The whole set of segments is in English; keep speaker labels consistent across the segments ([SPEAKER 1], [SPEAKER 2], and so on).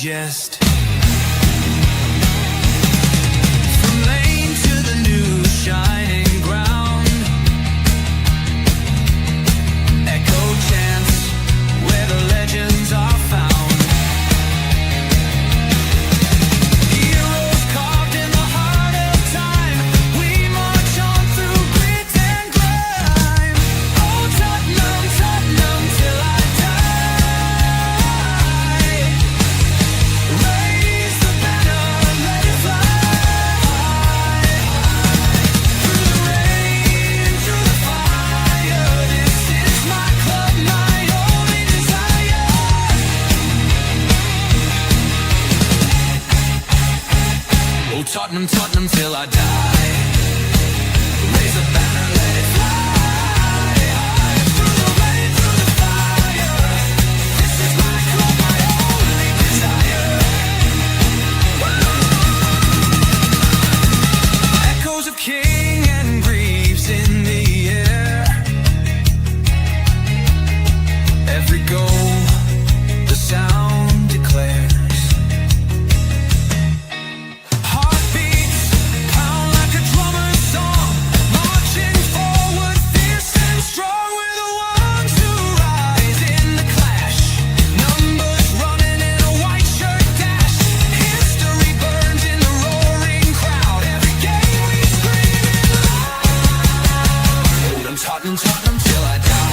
[SPEAKER 1] digest. From lane to the new shining ground, echo chants where the legends are found. Heroes carved in the heart of time, we march on through grit and grime. Oh Tottenham, Tottenham till I die. Raise the banner, let it fly. Through the rain, through the fire, this is my club, my only desire. Oh Tottenham, Tottenham till I die. Raise the banner, let it fly. Through the rain, through the fire, this is my club, my only desire. Echoes of King and Greaves in the air. Every goal, the sound declares. Heartbeats pound like a drummer's song, marching forward, fierce and strong. We're the ones who rise in the clash. Numbers running in a white shirt dash. History burns in the roaring crowd. Every game we scream it loud. I'm Tottenham, Tottenham till I die.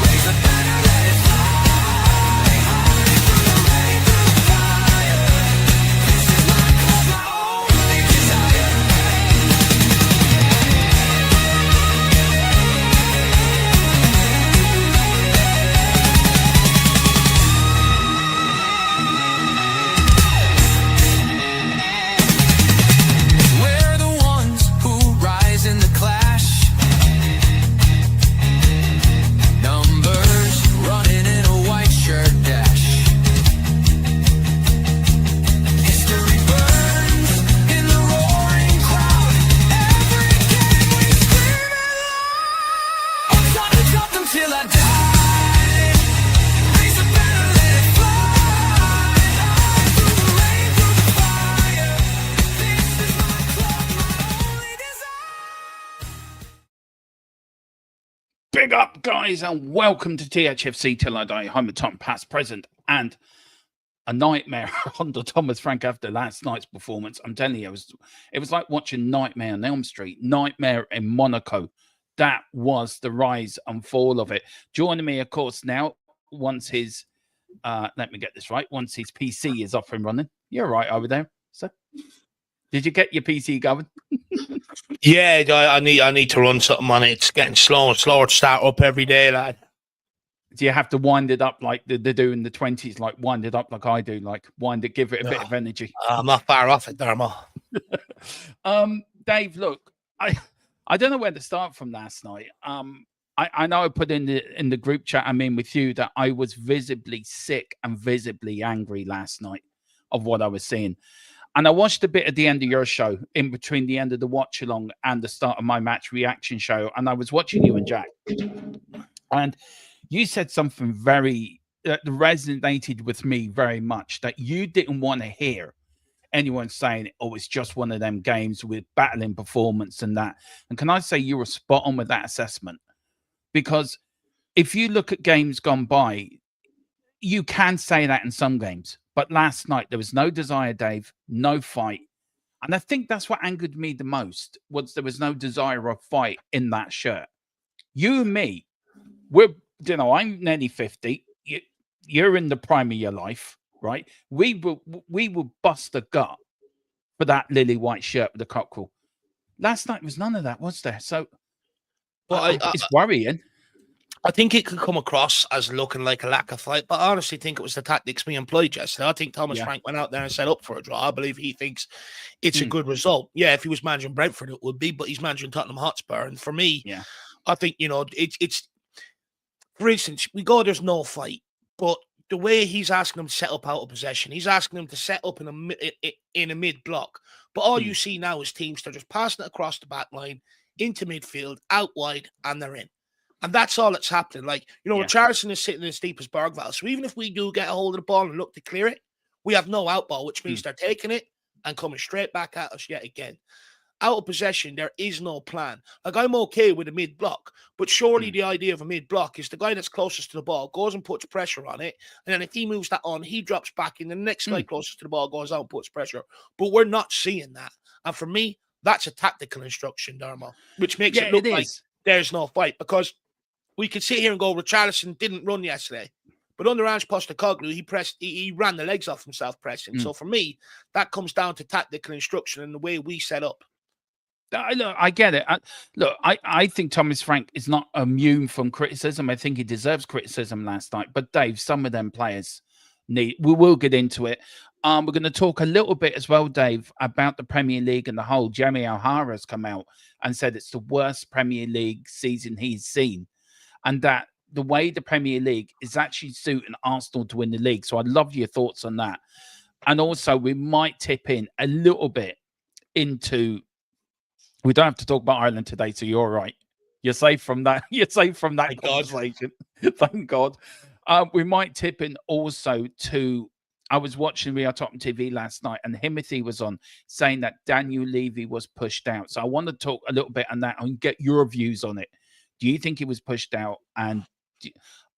[SPEAKER 1] Raise the banner, let it fly. Through the rain, through the fire, this is my club, my only desire. We're the ones who rise in the clash. Numbers running in a white shirt dash. History burns in the roaring crowd. Every game we scream it loud. I'm Tottenham, Tottenham till I die. Raise the banner, let it fly. Through the rain, through the fire, this is my club, my only desire.
[SPEAKER 2] Big up, guys, and welcome to THFC Till I Die, home of Tottenham past, present, and a nightmare under Thomas Frank after last night's performance. I'm telling you, it was like watching Nightmare on Elm Street, Nightmare in Monaco. That was the rise and fall of it. Joining me, of course, now, once his, let me get this right, once his PC is up and running. You're right over there, sir. Did you get your PC going?
[SPEAKER 3] Yeah, I need to run something on it. It's getting slower and slower to start up every day, lad.
[SPEAKER 2] Do you have to wind it up like they do in the 20s, like wind it up like I do, like wind it, give it a bit of energy?
[SPEAKER 3] I'm not far off it, Dermo.
[SPEAKER 2] Dave, look, I don't know where to start from last night. I know I put in the group chat I'm in with you that I was visibly sick and visibly angry last night of what I was seeing. And I watched a bit at the end of your show, in between the end of the watch along and the start of my match reaction show. And I was watching you and Jack. And you said something very that resonated with me very much, that you didn't want to hear anyone saying, oh, it's just one of them games with battling performance and that. And can I say you were spot on with that assessment? Because if you look at games gone by, you can say that in some games. But last night, there was no desire, Dave, no fight. And I think that's what angered me the most, was there was no desire of fight in that shirt. You and me, I'm nearly 50. You're in the prime of your life, right? We will bust a gut for that lily white shirt with the cockerel. Last night was none of that, was there? So it's worrying.
[SPEAKER 3] I think it could come across as looking like a lack of fight, but I honestly think it was the tactics we employed yesterday. I think Thomas Frank went out there and set up for a draw. I believe he thinks it's a good result. Yeah, if he was managing Brentford, it would be, but he's managing Tottenham Hotspur. And for me, I think, it's for instance, we go, there's no fight, but the way he's asking them to set up out of possession, he's asking them to set up in a mid block. But all you see now is teams, they're just passing it across the back line, into midfield, out wide, and they're in. And that's all that's happening. Like,
[SPEAKER 2] Yeah.
[SPEAKER 3] Richarlison is sitting as deep as Bergvall. So even if we do get a hold of the ball and look to clear it, we have no out ball, which means they're taking it and coming straight back at us yet again. Out of possession, there is no plan. Like, I'm okay with a mid-block, but surely the idea of a mid-block is the guy that's closest to the ball goes and puts pressure on it, and then if he moves that on, he drops back in, the next guy closest to the ball goes out and puts pressure. But we're not seeing that. And for me, that's a tactical instruction, Dermo, which makes it look like there's no fight, because we could sit here and go, Richarlison didn't run yesterday. But under Ange Postecoglou, he ran the legs off himself pressing. So for me, that comes down to tactical instruction and the way we set up.
[SPEAKER 2] Look, I get it. I think Thomas Frank is not immune from criticism. I think he deserves criticism last night. But Dave, some of them players we will get into it. We're going to talk a little bit as well, Dave, about the Premier League and the whole. Jeremy O'Hara's come out and said it's the worst Premier League season he's seen, and that the way the Premier League is actually suiting Arsenal to win the league. So I'd love your thoughts on that. And also, we might tip in a little bit into. We don't have to talk about Ireland today, so you're all right. You're safe from that. You're safe from that conversation. Thank God. We might tip in also to. I was watching Real Tottenham TV last night, and Himothy was on saying that Daniel Levy was pushed out. So I want to talk a little bit on that and get your views on it. Do you think he was pushed out? And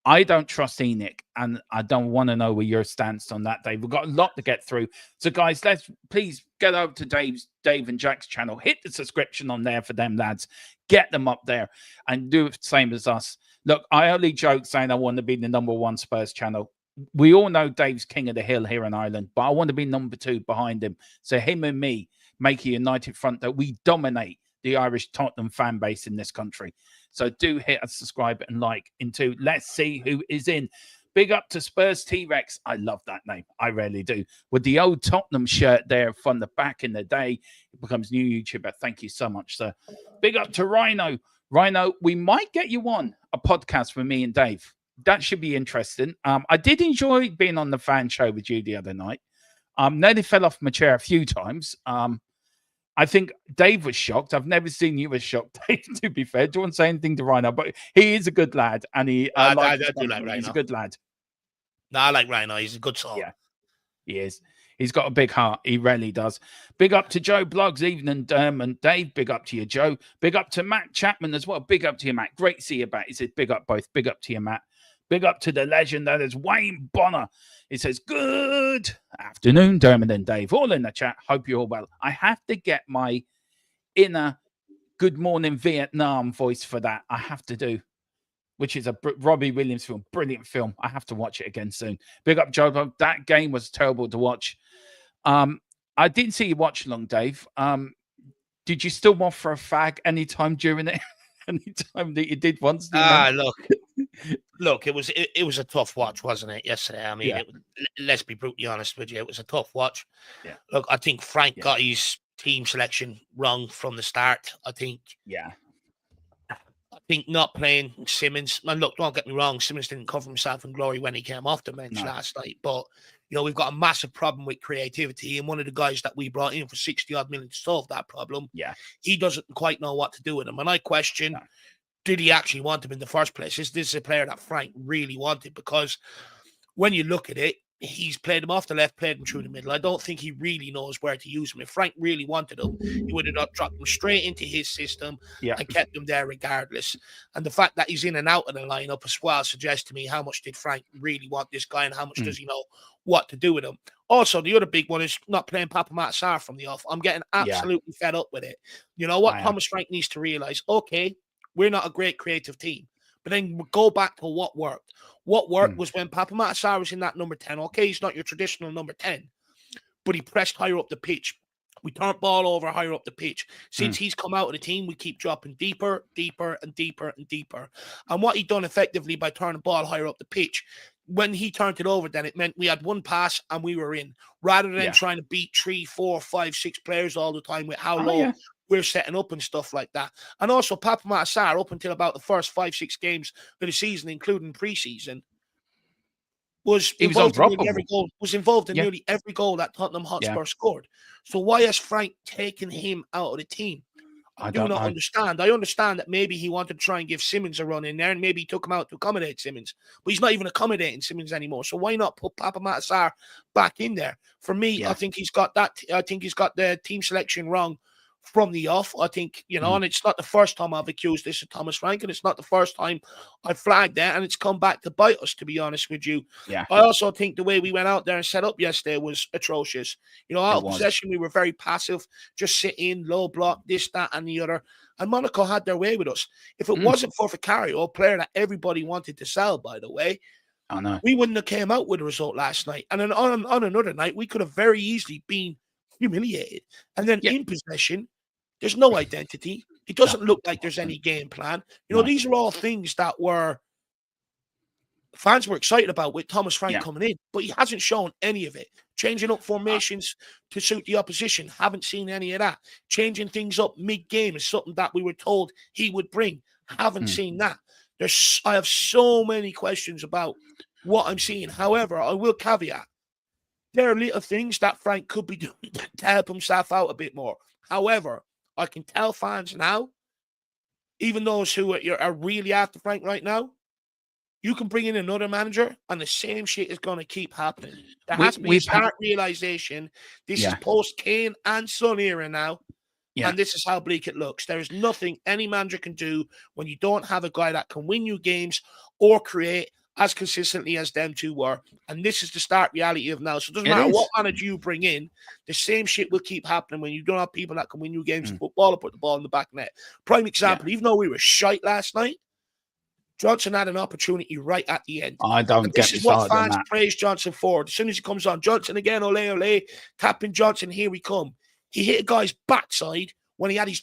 [SPEAKER 2] I don't trust Enoch, and I don't want to know where your stance on that, Dave. We've got a lot to get through. So, guys, let's please get over to Dave and Jack's channel. Hit the subscription on there for them lads. Get them up there and do it the same as us. Look, I only joke saying I want to be the #1 Spurs channel. We all know Dave's king of the hill here in Ireland, but I want to be #2 behind him. So him and me make a united front that we dominate the Irish Tottenham fan base in this country. So do hit a subscribe and like into. Let's see who is in. Big up to Spurs T-Rex. I love that name. I really do. With the old Tottenham shirt there from the back in the day. It becomes new YouTuber. Thank you so much, sir. Big up to Rhino. Rhino, we might get you on a podcast with me and Dave. That should be interesting. I did enjoy being on the fan show with you the other night. Nearly fell off my chair a few times. I think Dave was shocked. I've never seen you as shocked, Dave, to be fair. Do you want to say anything to Rhino? But he is a good lad, and he's a good lad.
[SPEAKER 3] No, I like Rhino. He's a good soul.
[SPEAKER 2] Yeah, he is. He's got a big heart. He really does. Big up to Joe Blogs, Evening and Dave. Big up to you, Joe. Big up to Matt Chapman as well. Big up to you, Matt. Great to see you back. He says, big up both. Big up to you, Matt. Big up to the legend that is Wayne Bonner. He says, good afternoon, Dermot and Dave. All in the chat. Hope you're all well. I have to get my inner Good Morning Vietnam voice for that. I have to do, which is a Robbie Williams film. Brilliant film. I have to watch it again soon. Big up, Joe. That game was terrible to watch. I didn't see you watch long, Dave. Did you still want for a fag anytime during it? Anytime that you did once?
[SPEAKER 3] Look, it was a tough watch, wasn't it, yesterday? I mean, let's be brutally honest with you. It was a tough watch.
[SPEAKER 2] Yeah.
[SPEAKER 3] Look, I think Frank got his team selection wrong from the start. I think not playing Simons, and look, don't get me wrong, Simons didn't cover himself in glory when he came off the bench last night, but we've got a massive problem with creativity, and one of the guys that we brought in for 60-odd million to solve that problem, he doesn't quite know what to do with him. And I question, did he actually want him in the first place? Is this a player that Frank really wanted? Because when you look at it, he's played him off the left, played him through the middle. I don't think he really knows where to use him. If Frank really wanted him, he would have dropped him straight into his system and kept him there regardless. And the fact that he's in and out of the lineup as well suggests to me how much did Frank really want this guy and how much does he know what to do with him. Also, the other big one is not playing Papa Matsar from the off. I'm getting absolutely fed up with it. You know what Thomas Frank needs to realize? Okay, we're not a great creative team. But then we'll go back to what worked. What worked was when Papa Matsar was in that number 10. Okay, he's not your traditional number 10, but he pressed higher up the pitch. We turned ball over higher up the pitch. Since he's come out of the team, we keep dropping deeper, deeper, and deeper, and deeper. And what he done effectively by turning the ball higher up the pitch, when he turned it over, then it meant we had one pass and we were in, rather than trying to beat 3, 4, 5, 6 players all the time with how low we're setting up and stuff like that. And also, Papa Matsar, up until about the first 5, 6 games of the season, including preseason, was involved in nearly every goal that Tottenham Hotspur scored. So why has Frank taken him out of the team? I do not understand. I understand that maybe he wanted to try and give Simons a run in there, and maybe he took him out to accommodate Simons. But he's not even accommodating Simons anymore. So why not put Papa Matasar back in there? For me, I think he's got that. I think he's got the team selection wrong from the off. I think, and it's not the first time I've accused this of Thomas Frank, and it's not the first time I flagged that, and it's come back to bite us, to be honest with you.
[SPEAKER 2] Yeah.
[SPEAKER 3] I also think the way we went out there and set up yesterday was atrocious. Out of possession, we were very passive, just sit in, low block, this, that, and the other. And Monaco had their way with us. If it wasn't for Vicario, a player that everybody wanted to sell, by the way,
[SPEAKER 2] I know,
[SPEAKER 3] we wouldn't have came out with a result last night. And then on another night, we could have very easily been humiliated. And then in possession, there's no identity. It doesn't look like there's any game plan. These are all things that fans were excited about with Thomas Frank coming in, but he hasn't shown any of it. Changing up formations to suit the opposition, haven't seen any of that. Changing things up mid-game is something that we were told he would bring. Haven't seen that. I have so many questions about what I'm seeing. However, I will caveat, there are little things that Frank could be doing to help himself out a bit more. However, I can tell fans now, even those who are really after Frank right now, you can bring in another manager and the same shit is going to keep happening. There has to be a start realization. This is post-Kane and Son era now. Yeah. And this is how bleak it looks. There is nothing any manager can do when you don't have a guy that can win you games or create as consistently as them two were. And this is the start reality of now. So it doesn't matter what manager you bring in, the same shit will keep happening when you don't have people that can win you games of football or put the ball in the back net. Prime example, even though we were shite last night, Johnson had an opportunity right at the end.
[SPEAKER 2] I don't get
[SPEAKER 3] this is what fans praise Johnson for. As soon as he comes on, Johnson again, ole, ole, tapping Johnson, here we come. He hit a guy's backside when he had his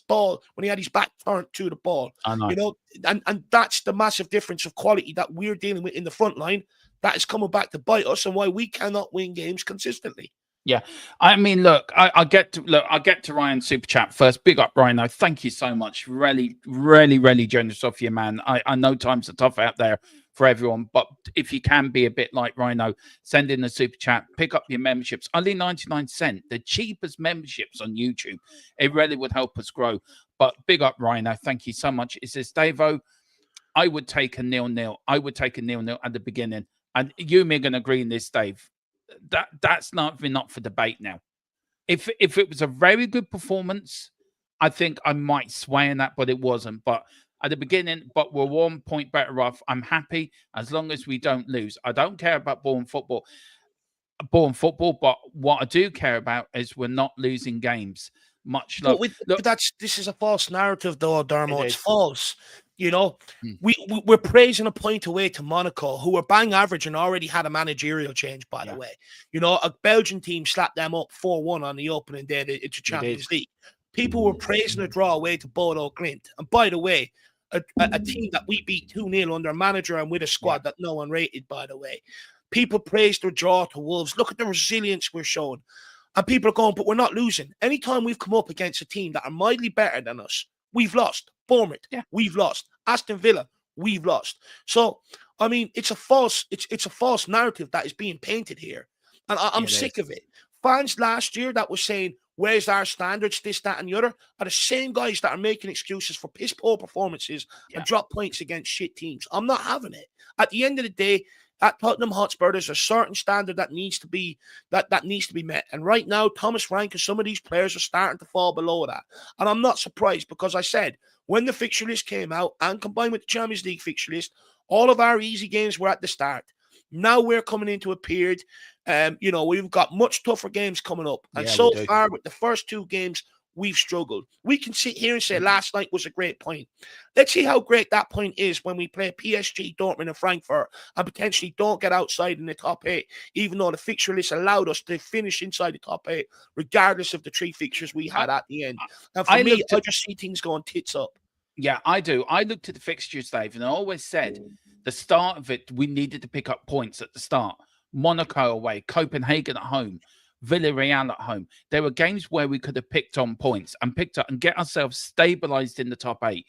[SPEAKER 3] back turned to the ball.
[SPEAKER 2] I know.
[SPEAKER 3] And that's the massive difference of quality that we're dealing with in the front line. That is coming back to bite us and why we cannot win games consistently.
[SPEAKER 2] Yeah, I mean, look, I'll get to Ryan's super chat first. Big up, Ryan. Though, thank you so much. Really, really, really generous of you, man. I know times are tough out there for everyone, but if you can be a bit like Rhino, send in a super chat, pick up your memberships. Only 99 cents, the cheapest memberships on YouTube. It really would help us grow. But big up, Rhino. Thank you so much. It says, Davo, I would take a 0-0. I would take a 0-0 at the beginning. And you and me are going to agree in this, Dave. That's not for debate now. If it was a very good performance, I think I might sway in that, but it wasn't. But at the beginning, but we're 1 point better off. I'm happy as long as we don't lose. I don't care about boring football, but what I do care about is we're not losing games. Much love.
[SPEAKER 3] This is a false narrative, though, Dermo. It's false. We're praising a point away to Monaco, who were bang average and already had a managerial change, by the way. A Belgian team slapped them up 4-1 on the opening day of the Champions League. People were praising a draw away to Bodo Glimt. And by the way, a team that we beat 2-0 under a manager and with a squad that no one rated, by the way. People praised the draw to Wolves. Look at the resilience we're showing. And people are going, but we're not losing. Anytime we've come up against a team that are mildly better than us, we've lost. Bournemouth, we've lost. Aston Villa, we've lost. So, I mean, it's a false narrative that is being painted here. And I'm sick of it. Fans last year that were saying, where's our standards, this, that, and the other, are the same guys that are making excuses for piss poor performances and drop points against shit teams. I'm not having it. At the end of the day, at Tottenham Hotspur, there's a certain standard that needs to be met. And right now, Thomas Frank and some of these players are starting to fall below that. And I'm not surprised because I said, when the fixture list came out and combined with the Champions League fixture list, all of our easy games were at the start. Now we're coming into a period, we've got much tougher games coming up. And so far, with the first two games, we've struggled. We can sit here and say last night was a great point. Let's see how great that point is when we play PSG, Dortmund and Frankfurt and potentially don't get outside in the top 8, even though the fixture list allowed us to finish inside the top 8, regardless of the 3 fixtures we had at the end. And for me, I just see things going tits up.
[SPEAKER 2] Yeah, I do. I looked at the fixtures, Dave, and I always said the start of it, we needed to pick up points at the start. Monaco away, Copenhagen at home, Villarreal at home. There were games where we could have picked on points and get ourselves stabilized in the top 8.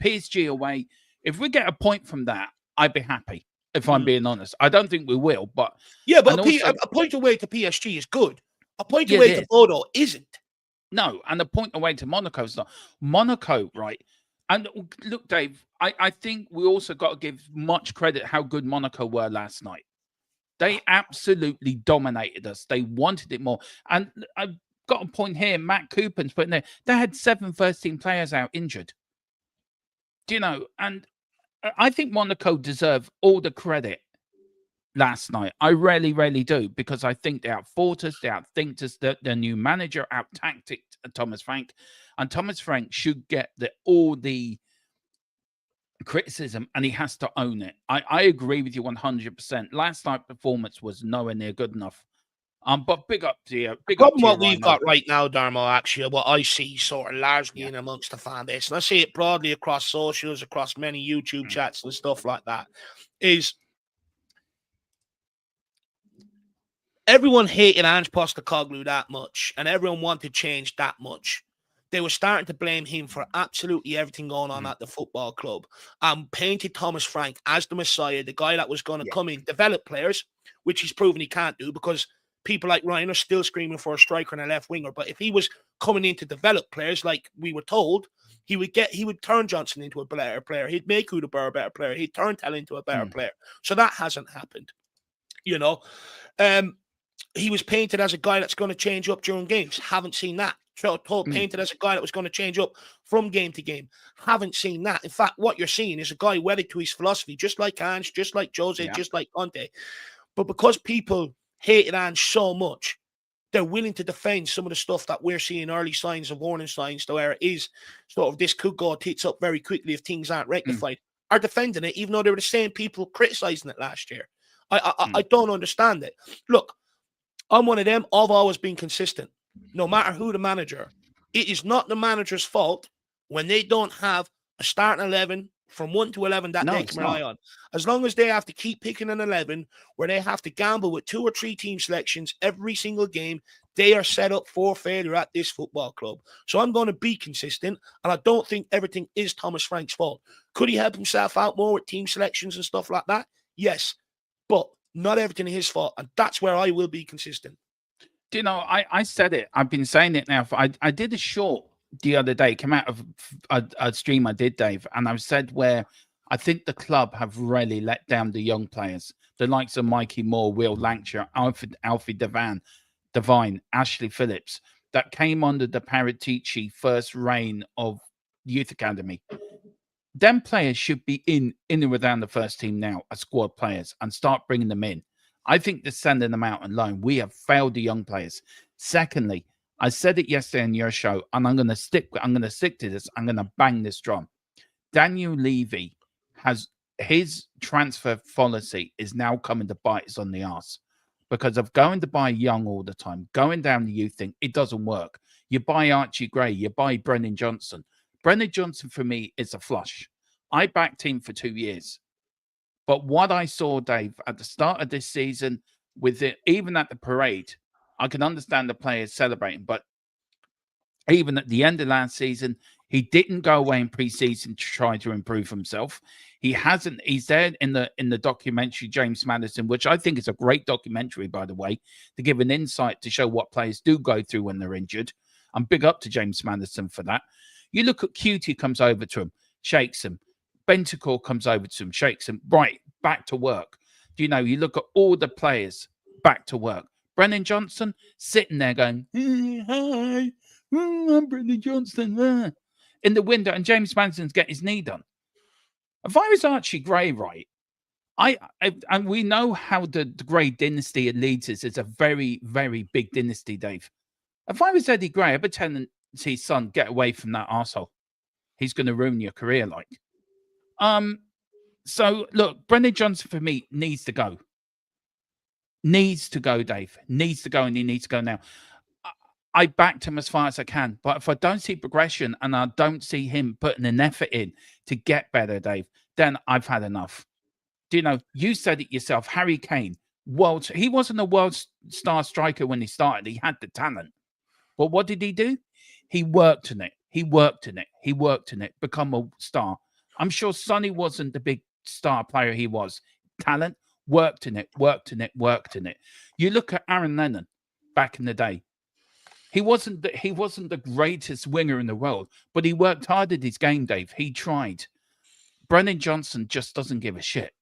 [SPEAKER 2] PSG away, if we get a point from that, I'd be happy, if I'm being honest. I don't think we will, but...
[SPEAKER 3] Yeah, but a point away to PSG is good. A point away to Bodo isn't.
[SPEAKER 2] No, and the point away to Monaco is not Monaco, right? And look, Dave, I think we also got to give much credit how good Monaco were last night. They absolutely dominated us. They wanted it more. And I've got a point here. Matt Cooper's putting there. They had 7 first-team players out injured. Do you know? And I think Monaco deserve all the credit last night. I really, really do, because I think they outfought us, they outthinked us. The new manager out-tacticked Thomas Frank, and Thomas Frank should get all the criticism, and he has to own it. I agree with you 100%. Last night's performance was nowhere near good enough. But big up to you. Big up to
[SPEAKER 3] what
[SPEAKER 2] you,
[SPEAKER 3] we've got right now, Darmo, actually, what I see sort of largely in amongst the fan base, and I see it broadly across socials, across many YouTube chats and stuff like that, is everyone hated Ange Postecoglou that much, and everyone wanted change that much. They were starting to blame him for absolutely everything going on at the football club, and painted Thomas Frank as the Messiah, the guy that was going to come in, develop players, which he's proven he can't do, because people like Ryan are still screaming for a striker and a left winger. But if he was coming in to develop players, like we were told, he would turn Johnson into a better player. He'd make Udeber a better player. He'd turn Tell into a better player. So that hasn't happened. You know, he was painted as a guy that's going to change up during games. Haven't seen that. Painted as a guy that was going to change up from game to game. Haven't seen that. In fact, what you're seeing is a guy wedded to his philosophy, just like Ange, just like Jose, just like Conte. But because people hated Ange so much, they're willing to defend some of the stuff that we're seeing early signs of warning signs to where it is sort of this could go tits up very quickly if things aren't rectified, are defending it, even though they were the same people criticizing it last year. I don't understand it. Look, I'm one of them. I've always been consistent. No matter who the manager, it is not the manager's fault when they don't have a starting 11 from 1 to 11 that they can rely on. As long as they have to keep picking an 11 where they have to gamble with 2 or 3 team selections every single game, they are set up for failure at this football club. So I'm going to be consistent, and I don't think everything is Thomas Frank's fault. Could he help himself out more with team selections and stuff like that? Yes, but not everything is his fault, and that's where I will be consistent.
[SPEAKER 2] Do you know, I said it. I've been saying it now. I did a short the other day, came out of a stream I did, Dave, and I've said where I think the club have really let down the young players, the likes of Mikey Moore, Will Lancashire, Alfie Devine, Ashley Phillips, that came under the Paratici first reign of Youth Academy. Them players should be in and around the first team now as squad players and start bringing them in. I think they're sending them out on loan. We have failed the young players. Secondly, I said it yesterday on your show, and I'm going to stick to this. I'm going to bang this drum. Daniel Levy has his transfer policy is now coming to bite us on the arse because of going to buy young all the time, going down the youth thing. It doesn't work. You buy Archie Gray, you buy Brennan Johnson. Brennan Johnson for me is a flush. I backed him for 2 years. But what I saw, Dave, at the start of this season, with it, even at the parade, I can understand the players celebrating. But even at the end of last season, he didn't go away in pre-season to try to improve himself. He hasn't. He's there in the documentary James Maddison, which I think is a great documentary, by the way, to give an insight to show what players do go through when they're injured. I'm big up to James Maddison for that. You look at Cutie comes over to him, shakes him. Bentancur comes over to him, shakes him, right, back to work. Do you know, you look at all the players back to work. Brennan Johnson sitting there going, hi, I'm Brennan Johnson, in the window, and James Manson's getting his knee done. If I was Archie Gray, right, and we know how the Gray dynasty at Leeds is a very, very big dynasty, Dave. If I was Eddie Gray, I'd be telling his son, get away from that arsehole. He's going to ruin your career, like. So look, Brendan Johnson for me needs to go. Needs to go, Dave. Needs to go, and he needs to go now. I backed him as far as I can, but if I don't see progression and I don't see him putting an effort in to get better, Dave, then I've had enough. Do you know, you said it yourself, Harry Kane, he wasn't a world star striker when he started. He had the talent. But what did he do? He worked in it. He worked in it, become a star. I'm sure Sonny wasn't the big star player he was. Talent, worked in it. You look at Aaron Lennon back in the day. He wasn't the greatest winger in the world, but he worked hard at his game, Dave. He tried. Brennan Johnson just doesn't give a shit.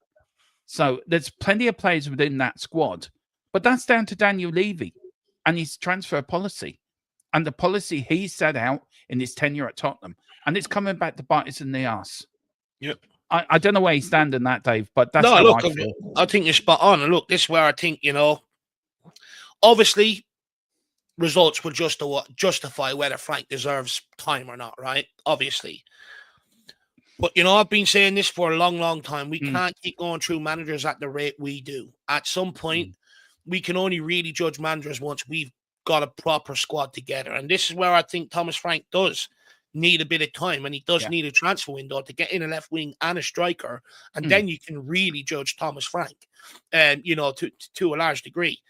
[SPEAKER 2] So there's plenty of players within that squad, but that's down to Daniel Levy and his transfer policy and the policy he set out in his tenure at Tottenham, and it's coming back to bite us in the ass.
[SPEAKER 3] Yep.
[SPEAKER 2] I don't know where you stand in that, Dave, but that's
[SPEAKER 3] no.
[SPEAKER 2] how
[SPEAKER 3] Look,
[SPEAKER 2] I feel.
[SPEAKER 3] I think you're spot on. And look, this is where I think obviously, results will justify whether Frank deserves time or not, right? Obviously. But, I've been saying this for a long, long time. We can't keep going through managers at the rate we do. At some point, we can only really judge managers once we've got a proper squad together. And this is where I think Thomas Frank does need a bit of time, and he does need a transfer window to get in a left wing and a striker. And then you can really judge Thomas Frank, to a large degree.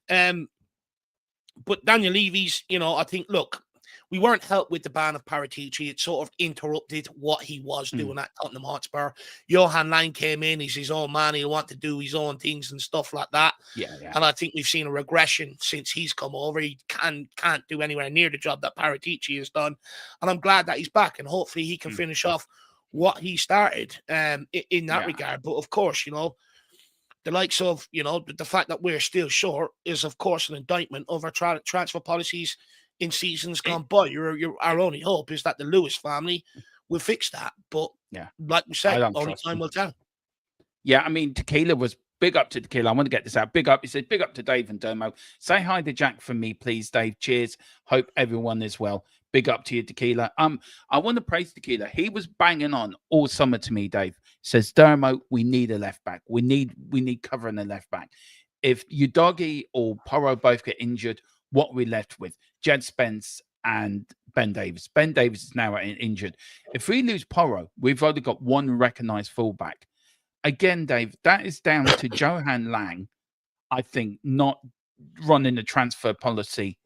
[SPEAKER 3] But Daniel Levy's, I think, look, we weren't helped with the ban of Paratici. It sort of interrupted what he was doing at Tottenham Hotspur. Johan Lang came in. He's his own man. He'll want to do his own things and stuff like that. Yeah. And I think we've seen a regression since he's come over. He can't do anywhere near the job that Paratici has done. And I'm glad that he's back. And hopefully he can finish off what he started in that regard. But of course, the likes of, the fact that we're still short is, of course, an indictment of our transfer policies in seasons gone by. Our only hope is that the Lewis family will fix that. But like we said, only time will tell.
[SPEAKER 2] Yeah, I mean, Tequila was big up to Tequila. I want to get this out. Big up. He said, big up to Dave and Dermo. Say hi to Jack for me, please, Dave. Cheers. Hope everyone is well. Big up to you, Tequila. I want to praise Tequila. He was banging on all summer to me, Dave. Says, Dermo, we need a left back. We need covering a left back. If Udogie or Porro both get injured, what are we left with? Jed Spence and Ben Davies. Ben Davies is now injured. If we lose Porro, we've only got one recognised fullback. Again, Dave, that is down to Johan Lang, I think, not running the transfer policy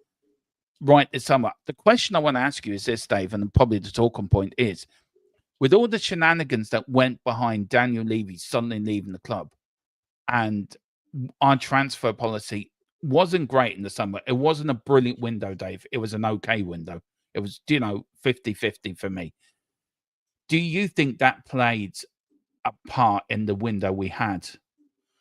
[SPEAKER 2] right this summer. The question I want to ask you is this, Dave, and probably the talking point is, with all the shenanigans that went behind Daniel Levy suddenly leaving the club, and our transfer policy wasn't great in the summer. It wasn't a brilliant window, Dave. It was an okay window. It was, 50-50 for me. Do you think that played a part in the window we had?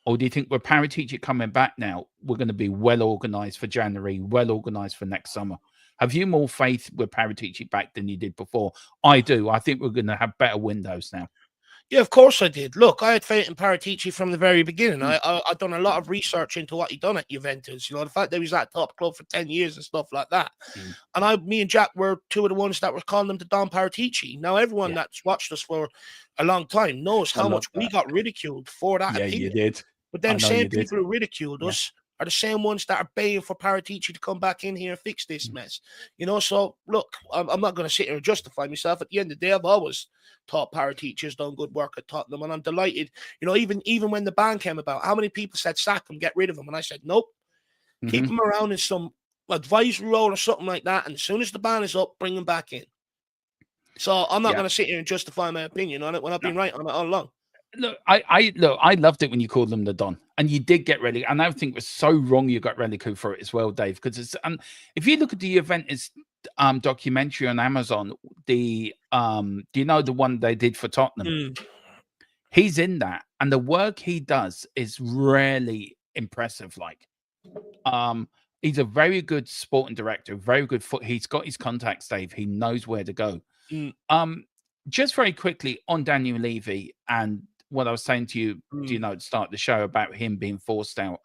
[SPEAKER 2] Or do you think with Paratici coming back now, we're going to be well organised for January, well organised for next summer? Have you more faith with Paratici back than you did before? I do. I think we're going to have better windows now.
[SPEAKER 3] Yeah, of course I did. Look, I had faith in Paratici from the very beginning. I've done a lot of research into what he'd done at Juventus. The fact that he was at top club for 10 years and stuff like that. And me and Jack were two of the ones that were calling him the Don Paratici. Now, everyone that's watched us for a long time knows how much we got ridiculed for that opinion.
[SPEAKER 2] Yeah, you did.
[SPEAKER 3] But them same people who ridiculed us are the same ones that are baying for Paratici to come back in here and fix this mess. So look, I'm not going to sit here and justify myself. At the end of the day, I've always thought Paratici has done good work at Tottenham, and I'm delighted. Even when the ban came about, how many people said sack him, get rid of him? And I said, nope, keep him around in some advisory role or something like that. And as soon as the ban is up, bring him back in. So I'm not going to sit here and justify my opinion on it when I've been right on it all along.
[SPEAKER 2] Look, I loved it when you called them the Don, and you did get relegated. And I think it was so wrong you got relegated for it as well, Dave. Because it's if you look at the Juventus documentary on Amazon, the do you know the one they did for Tottenham? He's in that, and the work he does is really impressive. He's a very good sporting director, very good foot. He's got his contacts, Dave. He knows where to go. Just very quickly on Daniel Levy and what I was saying to you, to start the show about him being forced out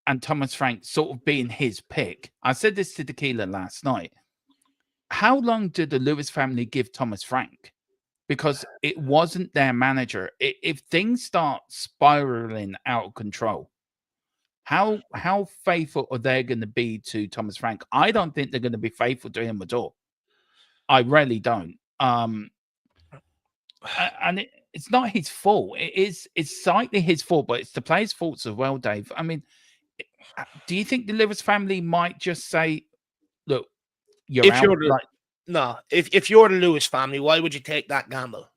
[SPEAKER 2] and Thomas Frank sort of being his pick. I said this to Tequila last night. How long did the Lewis family give Thomas Frank? Because it wasn't their manager. If things start spiraling out of control, how faithful are they going to be to Thomas Frank? I don't think they're going to be faithful to him at all. I really don't. And it's not his fault. It's slightly his fault, but it's the players' faults as well, Dave. I mean, do you think the Lewis family might just say, "Look, you're out"?
[SPEAKER 3] No, if you're the Lewis family, why would you take that gamble?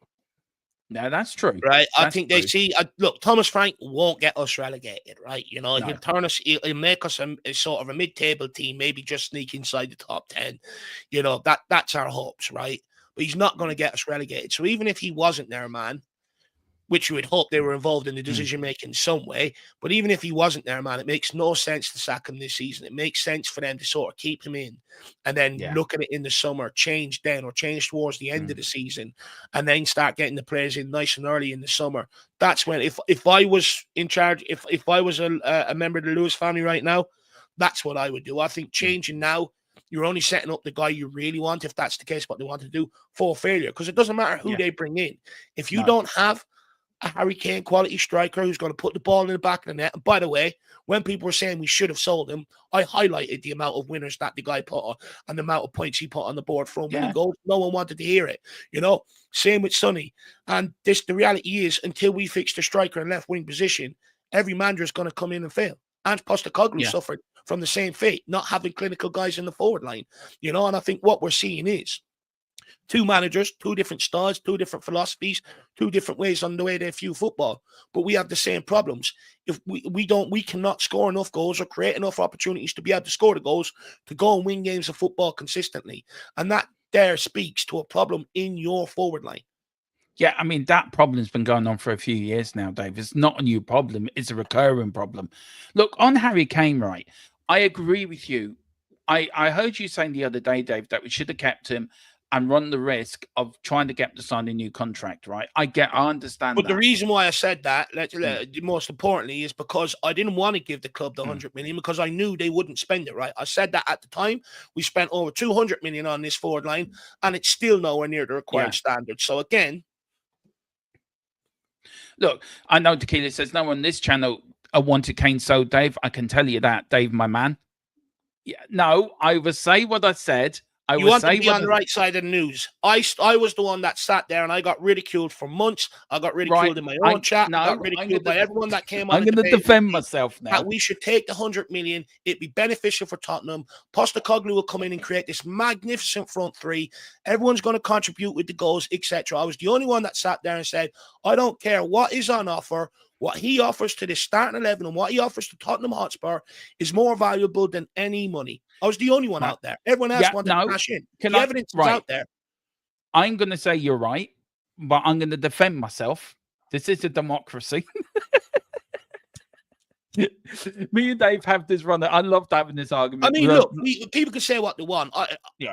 [SPEAKER 2] No, that's true.
[SPEAKER 3] Right, I
[SPEAKER 2] That's
[SPEAKER 3] think
[SPEAKER 2] true.
[SPEAKER 3] they see. Look, Thomas Frank won't get us relegated, right? You know,
[SPEAKER 2] No.
[SPEAKER 3] he'll turn us, he'll make us a sort of a mid-table team, maybe just sneak inside the top 10. You know, that's our hopes, right? But he's not going to get us relegated. So even if he wasn't there, man, which you would hope they were involved in the decision making in some way. But even if he wasn't there, man, it makes no sense to sack him this season. It makes sense for them to sort of keep him in and then look at it in the summer, change then or change towards the end of the season, and then start getting the players in nice and early in the summer. That's when, if I was in charge, if I was a member of the Lewis family right now, that's what I would do. I think changing now, you're only setting up the guy you really want, if that's the case, what they want to do, for failure. Because it doesn't matter who they bring in. If you don't have a Harry Kane quality striker who's going to put the ball in the back of the net. And by the way, when people were saying we should have sold him, I highlighted the amount of winners that the guy put on and the amount of points he put on the board from winning goals. No one wanted to hear it. You know, same with Sonny. And the reality is, until we fix the striker and left wing position, every manager is going to come in and fail. And Postecoglou suffered from the same fate, not having clinical guys in the forward line. You know, and I think what we're seeing is two managers, two different styles, two different philosophies, two different ways on the way they view football. But we have the same problems. If we cannot score enough goals or create enough opportunities to be able to score the goals to go and win games of football consistently. And that there speaks to a problem in your forward line.
[SPEAKER 2] Yeah, I mean, that problem's been going on for a few years now, Dave. It's not a new problem. It's a recurring problem. Look, on Harry Kane, right, I agree with you. I heard you saying the other day, Dave, that we should have kept him and run the risk of trying to get to sign a new contract, right? I understand.
[SPEAKER 3] But the reason why I said that, most importantly, is because I didn't want to give the club the 100 million because I knew they wouldn't spend it, right? I said that at the time. We spent over 200 million on this forward line, and it's still nowhere near the required standard. So again,
[SPEAKER 2] look, I know Tequila says no one on this channel wanted Kane sold, Dave. I can tell you that, Dave, my man. Yeah, no, I will say what I said.
[SPEAKER 3] You want to be on the right side of the news. I was the one that sat there and I got ridiculed for months. I got ridiculed in my own chat. I got ridiculed by everyone that came on.
[SPEAKER 2] I'm going to defend myself now.
[SPEAKER 3] That we should take the 100 million. It'd be beneficial for Tottenham. Postecoglou will come in and create this magnificent front three. Everyone's going to contribute with the goals, etc. I was the only one that sat there and said, I don't care what is on offer. What he offers to the starting 11 and what he offers to Tottenham Hotspur is more valuable than any money. I was the only one out there. Everyone else wanted to cash in. The evidence is out there.
[SPEAKER 2] I'm going to say you're right, but I'm going to defend myself. This is a democracy. Me and Dave have this run. I loved having this argument.
[SPEAKER 3] I mean, look, people can say what they want.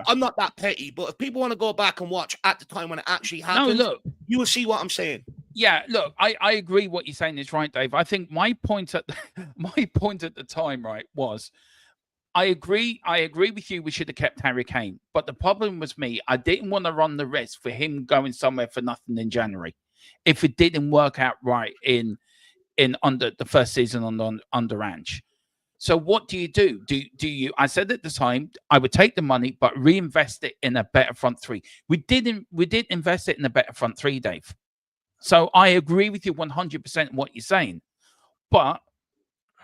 [SPEAKER 3] I'm not that petty, but if people want to go back and watch at the time when it actually happened, you will see what I'm saying.
[SPEAKER 2] Yeah, look, I agree. What you're saying is right, Dave. I think my point at the time, right, was I agree with you. We should have kept Harry Kane, but the problem was me. I didn't want to run the risk for him going somewhere for nothing in January if it didn't work out right in under the first season under Ange. So what do? Do you? I said at the time I would take the money, but reinvest it in a better front three. We didn't invest it in a better front three, Dave. So I agree with you 100% what you're saying, but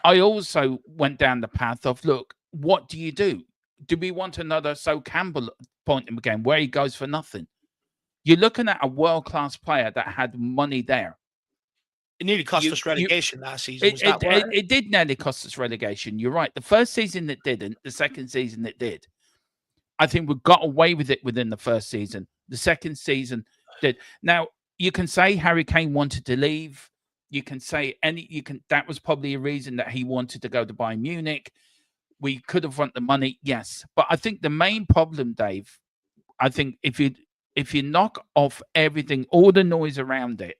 [SPEAKER 2] I also went down the path of, look, what do you do? Do we want another So Campbell point in the game where he goes for nothing? You're looking at a world-class player that had money there.
[SPEAKER 3] It nearly cost us relegation last season.
[SPEAKER 2] It did nearly cost us relegation. You're right. The first season it didn't. The second season it did. I think we got away with it within the first season. The second season did. Now, you can say Harry Kane wanted to leave. You can say that was probably a reason that he wanted to go to Bayern Munich. We could have won the money, yes. But I think the main problem, Dave, I think if you knock off everything, all the noise around it,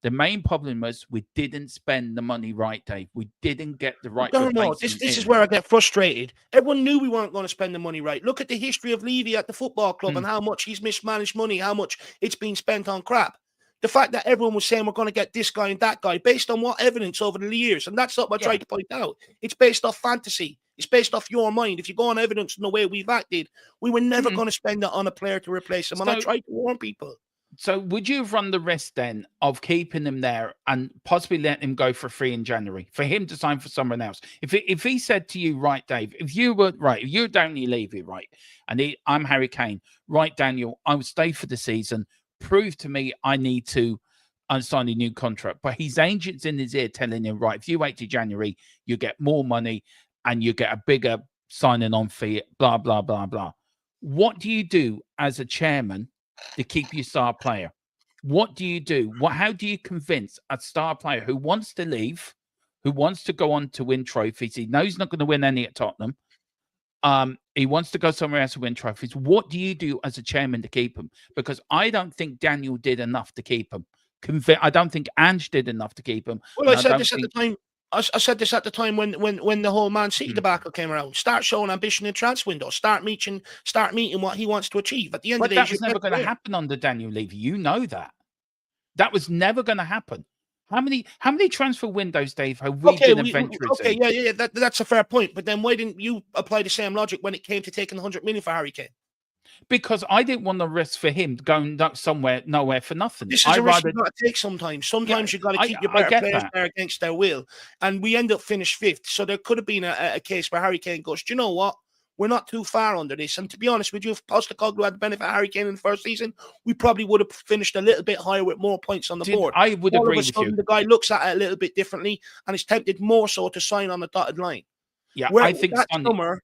[SPEAKER 2] the main problem was we didn't spend the money right, Dave. We didn't get the right.
[SPEAKER 3] No. This is where I get frustrated. Everyone knew we weren't going to spend the money right. Look at the history of Levy at the football club and how much he's mismanaged money, how much it's been spent on crap. The fact that everyone was saying we're going to get this guy and that guy based on what evidence over the years, and that's what I tried to point out. It's based off fantasy. It's based off your mind. If you go on evidence and the way we've acted, we were never going to spend it on a player to replace him. And I tried to warn people.
[SPEAKER 2] So would you have run the risk then of keeping him there and possibly letting him go for free in January for him to sign for someone else? If he said to you, right, Dave, if you're Daniel Levy, right, and I'm Harry Kane, right, Daniel, I would stay for the season. Prove to me I need to and sign a new contract. But his agent's in his ear telling him, right, if you wait till January, you get more money and you get a bigger signing on fee, blah, blah, blah, blah. What do you do as a chairman to keep your star player? What do you do? How do you convince a star player who wants to leave, who wants to go on to win trophies? He knows he's not going to win any at Tottenham. He wants to go somewhere else to win trophies. What do you do as a chairman to keep him? Because I don't think Daniel did enough to keep him. I don't think Ange did enough to keep him.
[SPEAKER 3] Well, I said this at the time. I said this at the time when the whole Man City debacle came around. Start showing ambition in transfer window. Start meeting what he wants to achieve. At the end of the day,
[SPEAKER 2] that was never going to happen under Daniel Levy. You know that. That was never going to happen. How many transfer windows, Dave, have we been adventurous in?
[SPEAKER 3] Yeah. That's a fair point. But then why didn't you apply the same logic when it came to taking 100 million for Harry Kane?
[SPEAKER 2] Because I didn't want the risk for him going nowhere for nothing.
[SPEAKER 3] This is a risk you've got to take sometimes. Sometimes you've got to keep your better players there against their will. And we end up finished 5th. So there could have been a case where Harry Kane goes, do you know what? We're not too far under this. And to be honest with you, if Postecoglou had the benefit of Harry Kane in the first season, we probably would have finished a little bit higher with more points on the board.
[SPEAKER 2] I would agree with you.
[SPEAKER 3] The guy looks at it a little bit differently and is tempted more so to sign on the dotted line.
[SPEAKER 2] Yeah,
[SPEAKER 3] I think that summer,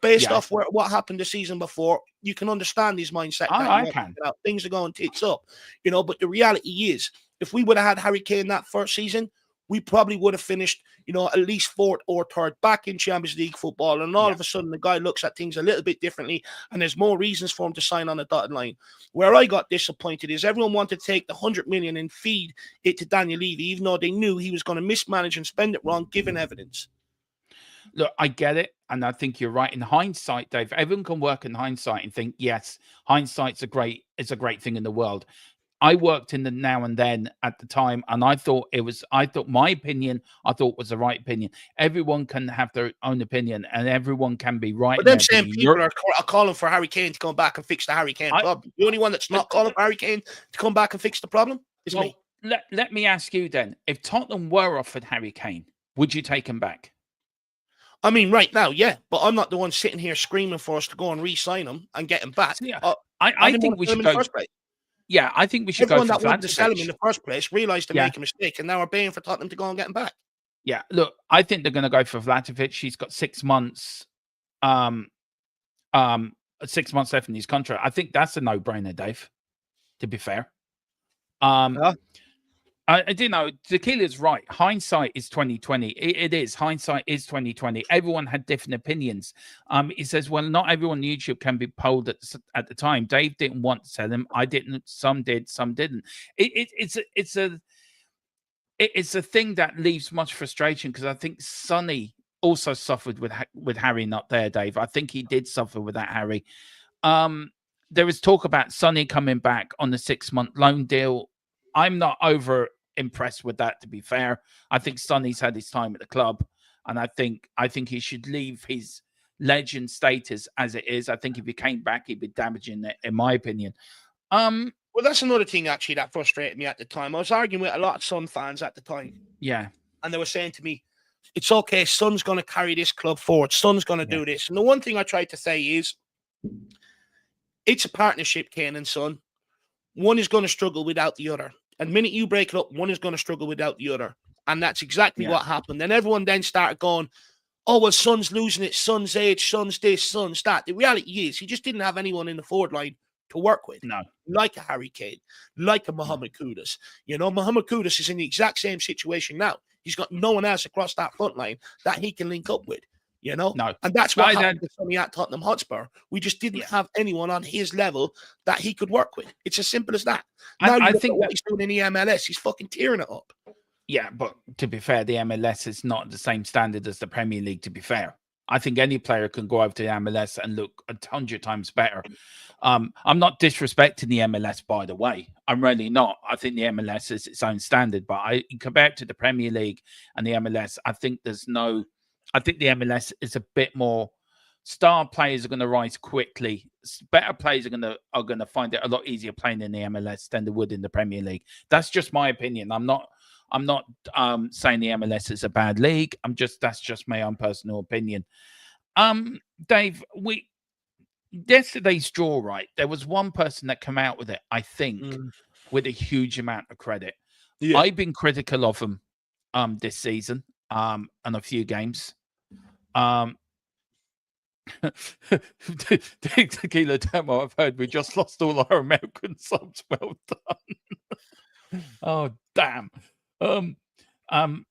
[SPEAKER 3] based off what happened the season before, you can understand his mindset.
[SPEAKER 2] I can.
[SPEAKER 3] Things are going tits up, but the reality is, if we would have had Harry Kane that first season, we probably would have finished, at least 4th or 3rd back in Champions League football. And all of a sudden, the guy looks at things a little bit differently, and there's more reasons for him to sign on the dotted line. Where I got disappointed is everyone wanted to take the 100 million and feed it to Daniel Levy, even though they knew he was going to mismanage and spend it wrong, given evidence.
[SPEAKER 2] Look, I get it, and I think you're right. In hindsight, Dave, everyone can work in hindsight and think, yes, hindsight's a great thing in the world. I worked in the now and then at the time, and I thought my opinion, was the right opinion. Everyone can have their own opinion, and everyone can be right.
[SPEAKER 3] But them same people are calling for Harry Kane to come back and fix the Harry Kane problem. The only one that's not calling for Harry Kane to come back and fix the problem is me.
[SPEAKER 2] Let me ask you then, if Tottenham were offered Harry Kane, would you take him back?
[SPEAKER 3] I mean, right now, yeah, but I'm not the one sitting here screaming for us to go and re-sign him and get him back.
[SPEAKER 2] I think we should go. Yeah, I think we should go for
[SPEAKER 3] that wanted to sell him in the first place realised they make a mistake, and now we're paying for Tottenham to go and get him back.
[SPEAKER 2] Yeah, look, I think they're going to go for Vlahovic. He's got 6 months, 6 months left in his contract. I think that's a no-brainer, Dave. To be fair, I do know Tequila's right. Hindsight is 2020. It is. Hindsight is 2020. Everyone had different opinions. He says, well, not everyone on YouTube can be polled at the time. Dave didn't want to sell him. I didn't. Some did. Some didn't. It's a thing that leaves much frustration, because I think Sonny also suffered with Harry not there, Dave. I think he did suffer with that, Harry. There was talk about Sonny coming back on the 6-month loan deal. I'm not over impressed with that, to be fair. I think Sonny's had his time at the club, and I think he should leave his legend status as it is. I think if he came back, he'd be damaging it, in my opinion.
[SPEAKER 3] Well, that's another thing actually that frustrated me at the time. I was arguing with a lot of Son fans at the time.
[SPEAKER 2] Yeah.
[SPEAKER 3] And they were saying to me, it's okay, Son's going to carry this club forward. Son's going to do this. And the one thing I tried to say is, it's a partnership, Kane and Son. One is going to struggle without the other. And the minute you break it up, one is going to struggle without the other. And that's exactly what happened. And everyone then started going, oh, well, Son's losing it. Son's age, Son's this, Son's that. The reality is he just didn't have anyone in the forward line to work with.
[SPEAKER 2] No.
[SPEAKER 3] Like a Harry Kane, like a Mohamed Kudus. Mohamed Kudus is in the exact same situation now. He's got no one else across that front line that he can link up with. No. And that's what happened to Sonny at Tottenham Hotspur. We just didn't have anyone on his level that he could work with. It's as simple as that. Now I think what he's doing in the MLS, he's fucking tearing it up.
[SPEAKER 2] Yeah, but to be fair, the MLS is not the same standard as the Premier League, to be fair. I think any player can go over to the MLS and look 100 times better. I'm not disrespecting the MLS, by the way. I'm really not. I think the MLS is its own standard, but compared to the Premier League and the MLS, I think the MLS is a bit more. Star players are going to rise quickly. Better players are going to find it a lot easier playing in the MLS than they would in the Premier League. That's just my opinion. I'm not saying the MLS is a bad league. That's just my own personal opinion. Dave, yesterday's draw, right? There was one person that came out with it, I think, with a huge amount of credit.
[SPEAKER 3] Yeah.
[SPEAKER 2] I've been critical of him this season and a few games. Tequila demo, I've heard we just lost all our American subs. Well done. Oh, damn.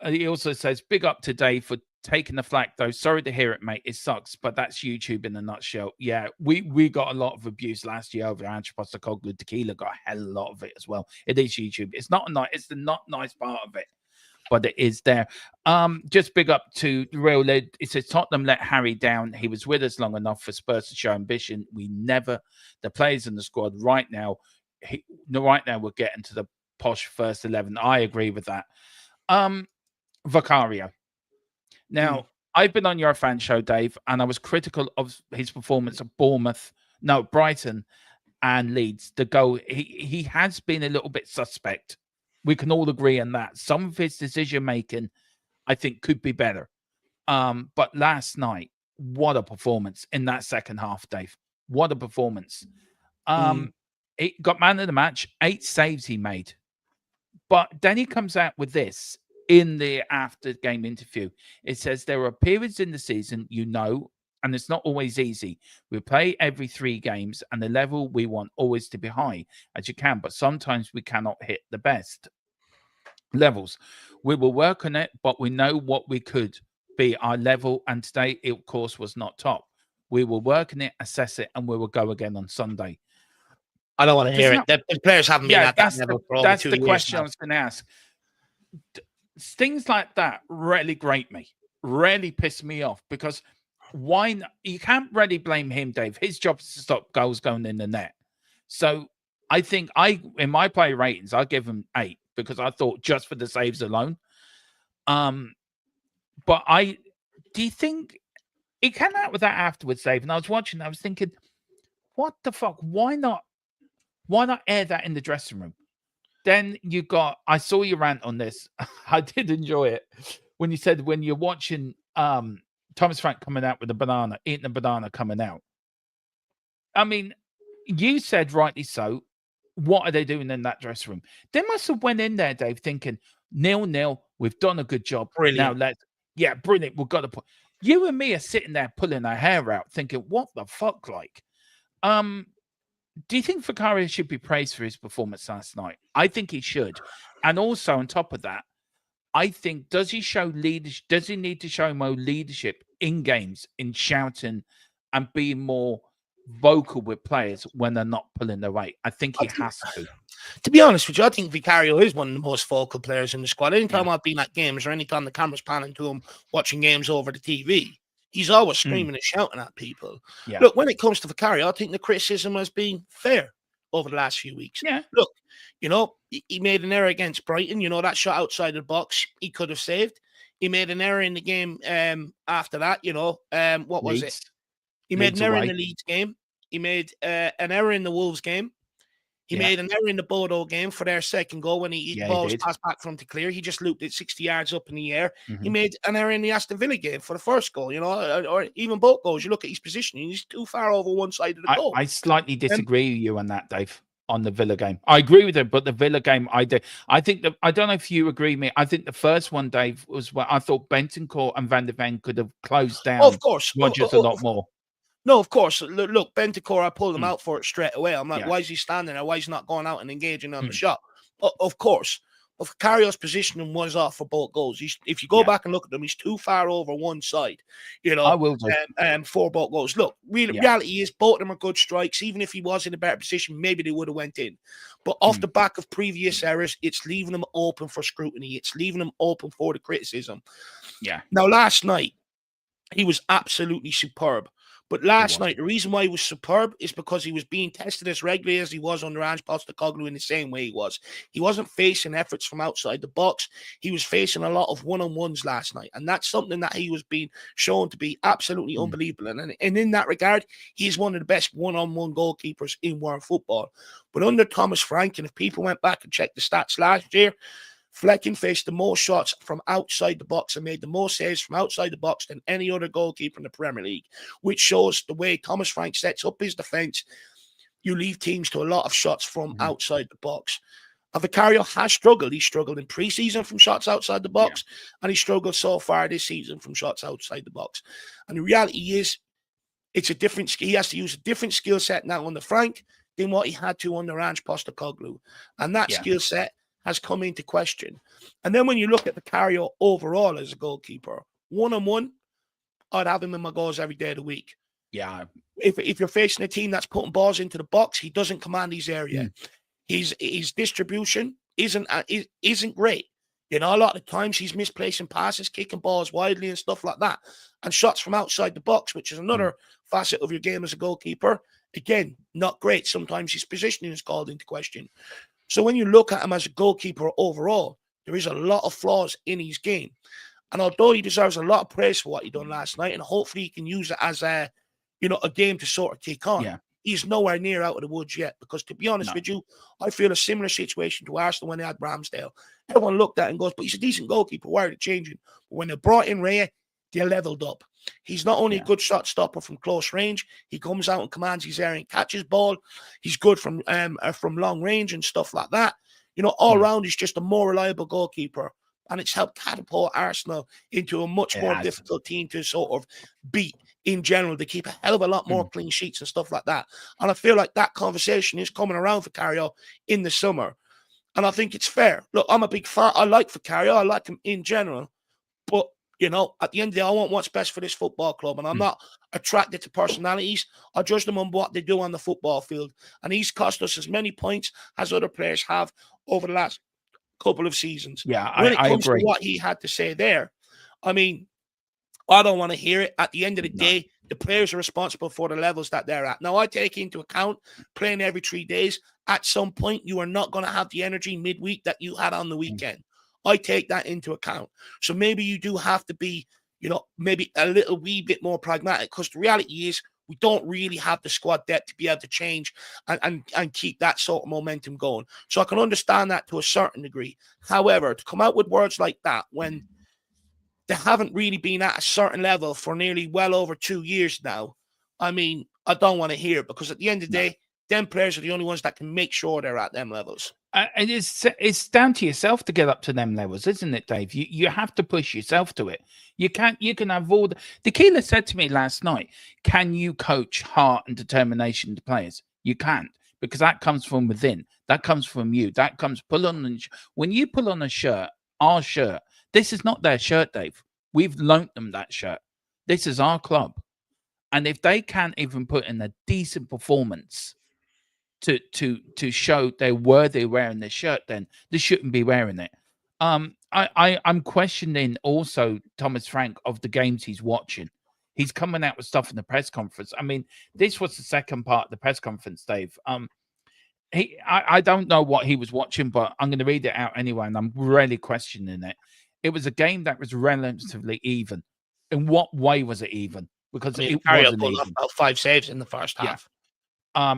[SPEAKER 2] He also says, big up to Dave for taking the flack, though. Sorry to hear it, mate. It sucks, but that's YouTube in a nutshell. Yeah, we got a lot of abuse last year over Andrew Postecoglou. Tequila got a hell of a lot of it as well. It is YouTube. It's not nice. It's the not nice part of it, but it is there. Just big up to the Real Led. It says Tottenham let Harry down. He was with us long enough for Spurs to show ambition. The players in the squad right now, we're getting to the posh first 11. I agree with that. Vicario. Now, I've been on your fan show, Dave, and I was critical of his performance at Brighton and Leeds. The goal, he has been a little bit suspect. We can all agree on that. Some of his decision-making, I think, could be better. But last night, what a performance in that second half, Dave. What a performance. He got man of the match, 8 saves he made. But then he comes out with this in the after-game interview. It says, there are periods in the season, and it's not always easy. We play every 3 games, and the level we want always to be high as you can, but sometimes we cannot hit the best levels. We will work on it, but we know what we could be our level, and today, it, of course, was not top. We will work on it, assess it, and we will go again on Sunday.
[SPEAKER 3] I don't want to hear it. The players haven't been at that level for over 2 years.
[SPEAKER 2] That's the question I was going to ask. Things like that really grate me, really piss me off, because you can't really blame him, Dave. His job is to stop goals going in the net. So I think in my play ratings, I give him 8 because I thought just for the saves alone. But do you think he came out with that afterwards, Dave? And I was watching, I was thinking, what the fuck? Why not air that in the dressing room? Then I saw you rant on this. I did enjoy it when you said when you're watching Thomas Frank coming out with a banana, eating a banana coming out. I mean, you said rightly so. What are they doing in that dressing room? They must have went in there, Dave, thinking 0-0. We've done a good job.
[SPEAKER 3] Brilliant.
[SPEAKER 2] Now brilliant. We've got to put. You and me are sitting there pulling our hair out, thinking, what the fuck, like? Do you think Vicario should be praised for his performance last night? I think he should. And also on top of that, I think, does he show leadership? Does he need to show more leadership in games, in shouting and being more vocal with players when they're not pulling their weight? I think he has to.
[SPEAKER 3] To be honest with you, I think Vicario is one of the most vocal players in the squad. Anytime I've been at games or anytime the camera's panning to him watching games over the TV, he's always screaming and shouting at people. Yeah. Look, when it comes to Vicario, I think the criticism has been fair over the last few weeks.
[SPEAKER 2] Yeah.
[SPEAKER 3] Look, he made an error against Brighton. That shot outside the box, he could have saved. He made an error in the game after that. What was
[SPEAKER 2] Leeds.
[SPEAKER 3] it? He made an error in the Leeds game. He made an error in the Wolves game. He made an error in the Bodo game for their second goal when he balls passed back from to clear. He just looped it 60 yards up in the air. He made an error in the Aston Villa game for the first goal, or even both goals. You look at his positioning, he's too far over one side of the goal.
[SPEAKER 2] I slightly disagree with you on that, Dave, on the Villa game. I agree with him, but the Villa game, I think I don't know if you agree with me. I think the first one, Dave, was where I thought Bentancur and Van der Ven could have closed down
[SPEAKER 3] of course.
[SPEAKER 2] Rodgers a lot more.
[SPEAKER 3] No, of course. Look, Bentancur, I pulled him out for it straight away. I'm like, why is he standing there? Why is he not going out and engaging on the shot? Of course. But Vicario's positioning was off for both goals. If you go back and look at them, he's too far over one side.
[SPEAKER 2] I will do.
[SPEAKER 3] For both goals. Look, reality is both of them are good strikes. Even if he was in a better position, maybe they would have went in. But off the back of previous errors, it's leaving them open for scrutiny. It's leaving them open for the criticism.
[SPEAKER 2] Yeah.
[SPEAKER 3] Now, last night, he was absolutely superb. But last night, the reason why he was superb is because he was being tested as regularly as he was under Ange Postecoglou in the same way he was. He wasn't facing efforts from outside the box. He was facing a lot of one-on-ones last night. And that's something that he was being shown to be absolutely unbelievable. And in that regard, he's one of the best one-on-one goalkeepers in world football. But under Thomas Frank, and if people went back and checked the stats last year, Flecken faced the most shots from outside the box and made the most saves from outside the box than any other goalkeeper in the Premier League, which shows the way Thomas Frank sets up his defence. You leave teams to a lot of shots from outside the box. And Vicario has struggled. He struggled in pre-season from shots outside the box, and he struggled so far this season from shots outside the box. And the reality is, it's a different. He has to use a different skill set now under Frank than what he had to under Ange Postecoglou, and that skill set has come into question. And then when you look at Vicario overall as a goalkeeper, one-on-one, I'd have him in my goals every day of the week.
[SPEAKER 2] Yeah.
[SPEAKER 3] If you're facing a team that's putting balls into the box, he doesn't command his area. His distribution isn't great. You know, a lot of times he's misplacing passes, kicking balls widely and stuff like that. And shots from outside the box, which is another facet of your game as a goalkeeper. Again, not great. Sometimes his positioning is called into question. So when you look at him as a goalkeeper overall, there is a lot of flaws in his game. And although he deserves a lot of praise for what he done last night, and hopefully he can use it as a game to sort of take on, he's nowhere near out of the woods yet. Because to be honest with you, I feel a similar situation to Arsenal when they had Ramsdale. Everyone looked at it and goes, but he's a decent goalkeeper. Why are they changing? But when they brought in Raya, they leveled up. He's not only a good shot stopper from close range, he comes out and commands his area and catches ball. He's good from long range and stuff like that. You know, all around, he's just a more reliable goalkeeper. And it's helped catapult Arsenal into a much more difficult team to sort of beat in general. They keep a hell of a lot more clean sheets and stuff like that. And I feel like that conversation is coming around for Vicario in the summer. And I think it's fair. Look, I'm a big fan. I like Vicario. I like him in general. But, you know, at the end of the day, I want what's best for this football club. And I'm not attracted to personalities. I judge them on what they do on the football field. And he's cost us as many points as other players have over the last couple of seasons.
[SPEAKER 2] Yeah,
[SPEAKER 3] when it comes
[SPEAKER 2] agree.
[SPEAKER 3] to what he had to say there, I mean, I don't want to hear it. At the end of the day, the players are responsible for the levels that they're at. Now, I take into account playing every 3 days. At some point, you are not going to have the energy midweek that you had on the weekend. I take that into account. So maybe you do have to be, you know, maybe a little wee bit more pragmatic, because the reality is we don't really have the squad depth to be able to change and keep that sort of momentum going. So I can understand that to a certain degree. However, to come out with words like that when they haven't really been at a certain level for nearly well over 2 years now, I mean, I don't want to hear it, because at the end of the day, them players are the only ones that can make sure they're at them levels.
[SPEAKER 2] And it's down to yourself to get up to them levels, isn't it, Dave? You have to push yourself to it. You can have all the Keeler said to me last night, can you coach heart and determination to players? You can't, because that comes from within. That comes from you. That comes when you pull on a shirt, our shirt. This is not their shirt, Dave. We've loaned them that shirt. This is our club. And if they can't even put in a decent performance to show they're worthy wearing this shirt, then they shouldn't be wearing it. I'm questioning also Thomas Frank of the games he's watching. He's coming out with stuff in the press conference. I mean, this was the second part of the press conference, Dave. I don't know what he was watching, but I'm going to read it out anyway, and I'm really questioning it. It was a game that was relatively even. In what way was it even? Because it wasn't even.
[SPEAKER 3] About 5 saves in the first half.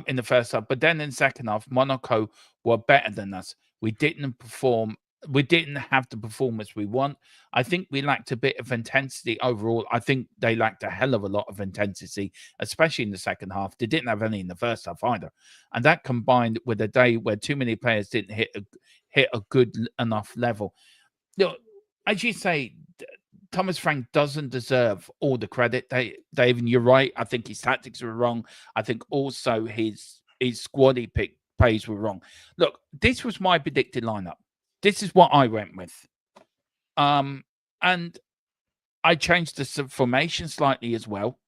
[SPEAKER 2] In the first half, but then in the second half, Monaco were better than us. We didn't perform. We didn't have the performance we want. I think we lacked a bit of intensity overall. I think they lacked a hell of a lot of intensity, especially in the second half. They didn't have any in the first half either. And that combined with a day where too many players didn't hit a good enough level. You know, as you say, Thomas Frank doesn't deserve all the credit. Dave, and you're right. I think his tactics were wrong. I think also his squad he picked plays were wrong. Look, this was my predicted lineup. This is what I went with. And I changed the formation slightly as well.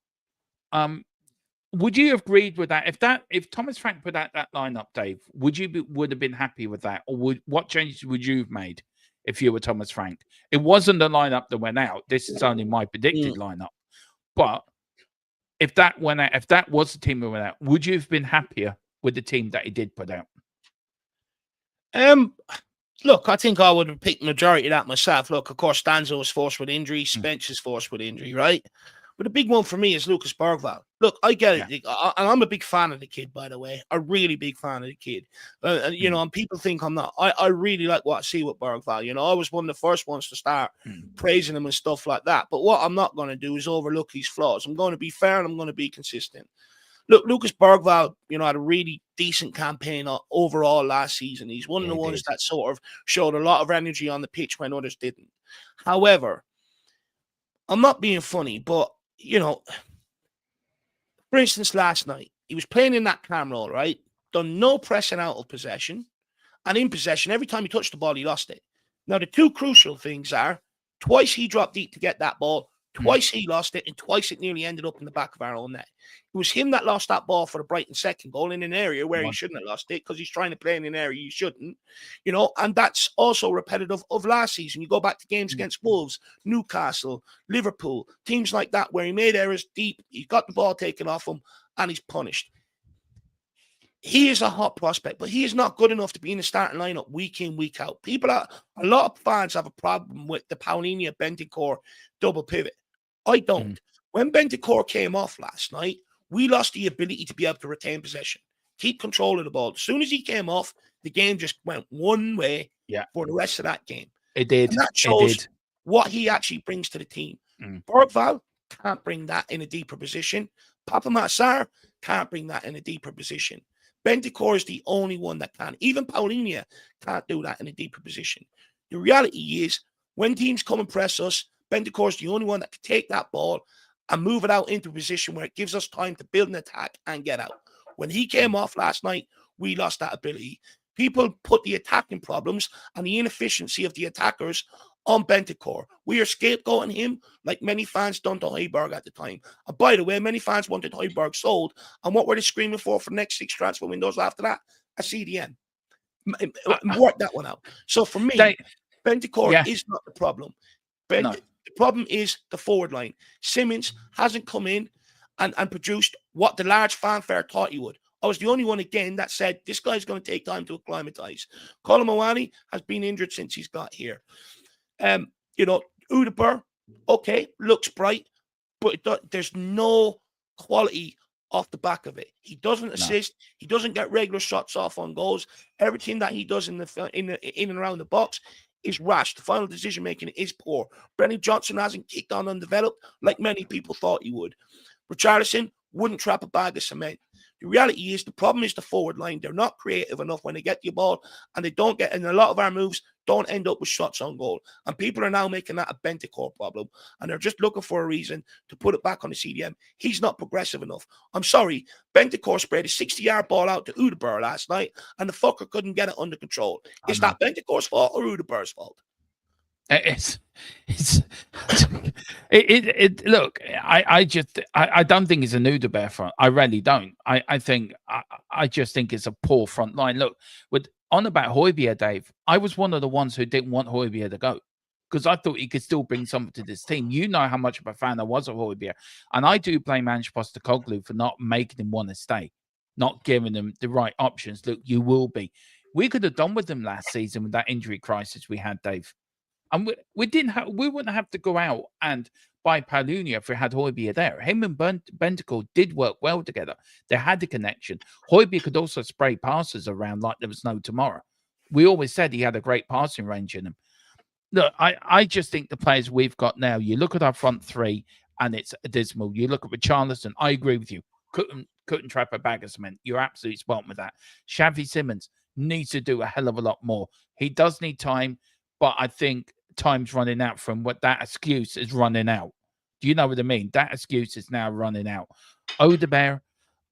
[SPEAKER 2] Would you have agreed with that? If Thomas Frank put out that lineup, Dave, would have been happy with that? Or what changes would you have made if you were Thomas Frank? It wasn't the lineup that went out. This is only my predicted lineup. But if that went out, if that was the team that went out, would you have been happier with the team that he did put out?
[SPEAKER 3] Look, I think I would have picked majority of that myself. Look, of course, Stanzo was forced with injury. Spence is forced with injury, right? But the big one for me is Lucas Bergvall. Look, I get it. And I'm a big fan of the kid, by the way. A really big fan of the kid. You know, and people think I'm not. I really like what I see with Bergvall. You know, I was one of the first ones to start praising him and stuff like that. But what I'm not going to do is overlook his flaws. I'm going to be fair and I'm going to be consistent. look, Lucas Bergvall, had a really decent campaign overall last season. He's one of the ones that sort of showed a lot of energy on the pitch when others didn't. However, I'm not being funny, but, for instance, last night, he was playing in that cam role, right? Done no pressing out of possession. And in possession, every time he touched the ball, he lost it. Now, the two crucial things are twice he dropped deep to get that ball, twice he lost it, and twice it nearly ended up in the back of our own net. It was him that lost that ball for the Brighton second goal in an area where he shouldn't have lost it because he's trying to play in an area he shouldn't, and that's also repetitive of last season. You go back to games against Wolves, Newcastle, Liverpool, teams like that where he made errors deep, he got the ball taken off him, and he's punished. He is a hot prospect, but he is not good enough to be in the starting lineup week in, week out. A lot of fans have a problem with the Paulinho Bentancur double pivot. I don't. When Bentancur came off last night, we lost the ability to be able to retain possession, keep control of the ball. As soon as he came off, the game just went one way for the rest of that game.
[SPEAKER 2] It did.
[SPEAKER 3] And that shows what he actually brings to the team. Bergvall can't bring that in a deeper position. Papa Massar can't bring that in a deeper position. Bentancur is the only one that can. Even Paulinho can't do that in a deeper position. The reality is, when teams come and press us, Bentancur is the only one that can take that ball and move it out into a position where it gives us time to build an attack and get out. When he came off last night, we lost that ability. People put the attacking problems and the inefficiency of the attackers on Bentancur. We are scapegoating him like many fans done to Højbjerg at the time. And by the way, many fans wanted Højbjerg sold. And what were they screaming for the next 6 transfer windows after that? A CDM. Work that one out. So for me, Bentancur is not the problem. The problem is the forward line. Simons hasn't come in and produced what the large fanfare thought he would. I was the only one again that said this guy's going to take time to acclimatize. Colin Mawani has been injured since he's got here. Udebur, okay, looks bright, but there's no quality off the back of it. He doesn't assist. He doesn't get regular shots off on goals. Everything that he does in and around the box is rash. The final decision making is poor. Brennan Johnson hasn't kicked on undeveloped like many people thought he would. Richarlison wouldn't trap a bag of cement. The reality is the problem is the forward line. They're not creative enough when they get the ball, and they don't get, and a lot of our moves don't end up with shots on goal. And people are now making that a Bentancur problem, and they're just looking for a reason to put it back on the CDM. He's not progressive enough. I'm sorry, Bentancur sprayed a 60-yard ball out to Udebur last night, and the fucker couldn't get it under control. Is that Bentancur's fault or Udebur's fault?
[SPEAKER 2] Look, I don't think it's a Udebur front. I really don't. I just think it's a poor front line. Look, on about Højbjerg, Dave, I was one of the ones who didn't want Højbjerg to go because I thought he could still bring something to this team. You know how much of a fan I was of Højbjerg, and I do blame Ange Postecoglou for not making him want to stay, not giving him the right options. Look, you will be. We could have done with him last season with that injury crisis we had, Dave. And we wouldn't have to go out and buy Paulinho if we had Højbjerg there. Him and Bentancur did work well together. They had the connection. Højbjerg could also spray passes around like there was no tomorrow. We always said he had a great passing range in him. Look, I just think the players we've got now, you look at our front three and it's dismal. You look at Richarlison, I agree with you. Couldn't trap a bag of cement. You're absolutely spot on with that. Xavi Simons needs to do a hell of a lot more. He does need time, but I think time's running out from what that excuse is running out. Do you know what I mean? That excuse is now running out. Udebur,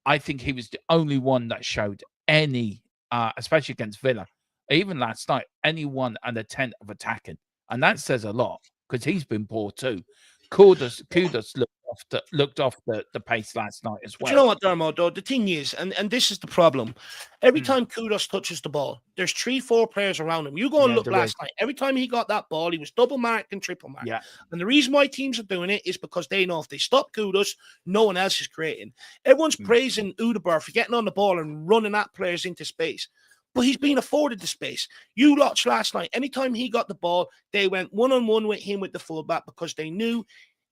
[SPEAKER 2] I think he was the only one that showed any, especially against Villa, even last night, anyone an attempt of attacking. And that says a lot because he's been poor too. Kudos looked off the pace last night as well.
[SPEAKER 3] But you know what, Dermot, though? The thing is, and this is the problem, every time Kudos touches the ball, there's 3-4 players around him. You go and look last night. Every time he got that ball, he was double marked and triple marked. Yeah. And the reason why teams are doing it is because they know if they stop Kudos, no one else is creating. Everyone's praising Udebur for getting on the ball and running at players into space. But he's been afforded the space. You watched last night. Anytime he got the ball, they went one-on-one with him with the fullback because they knew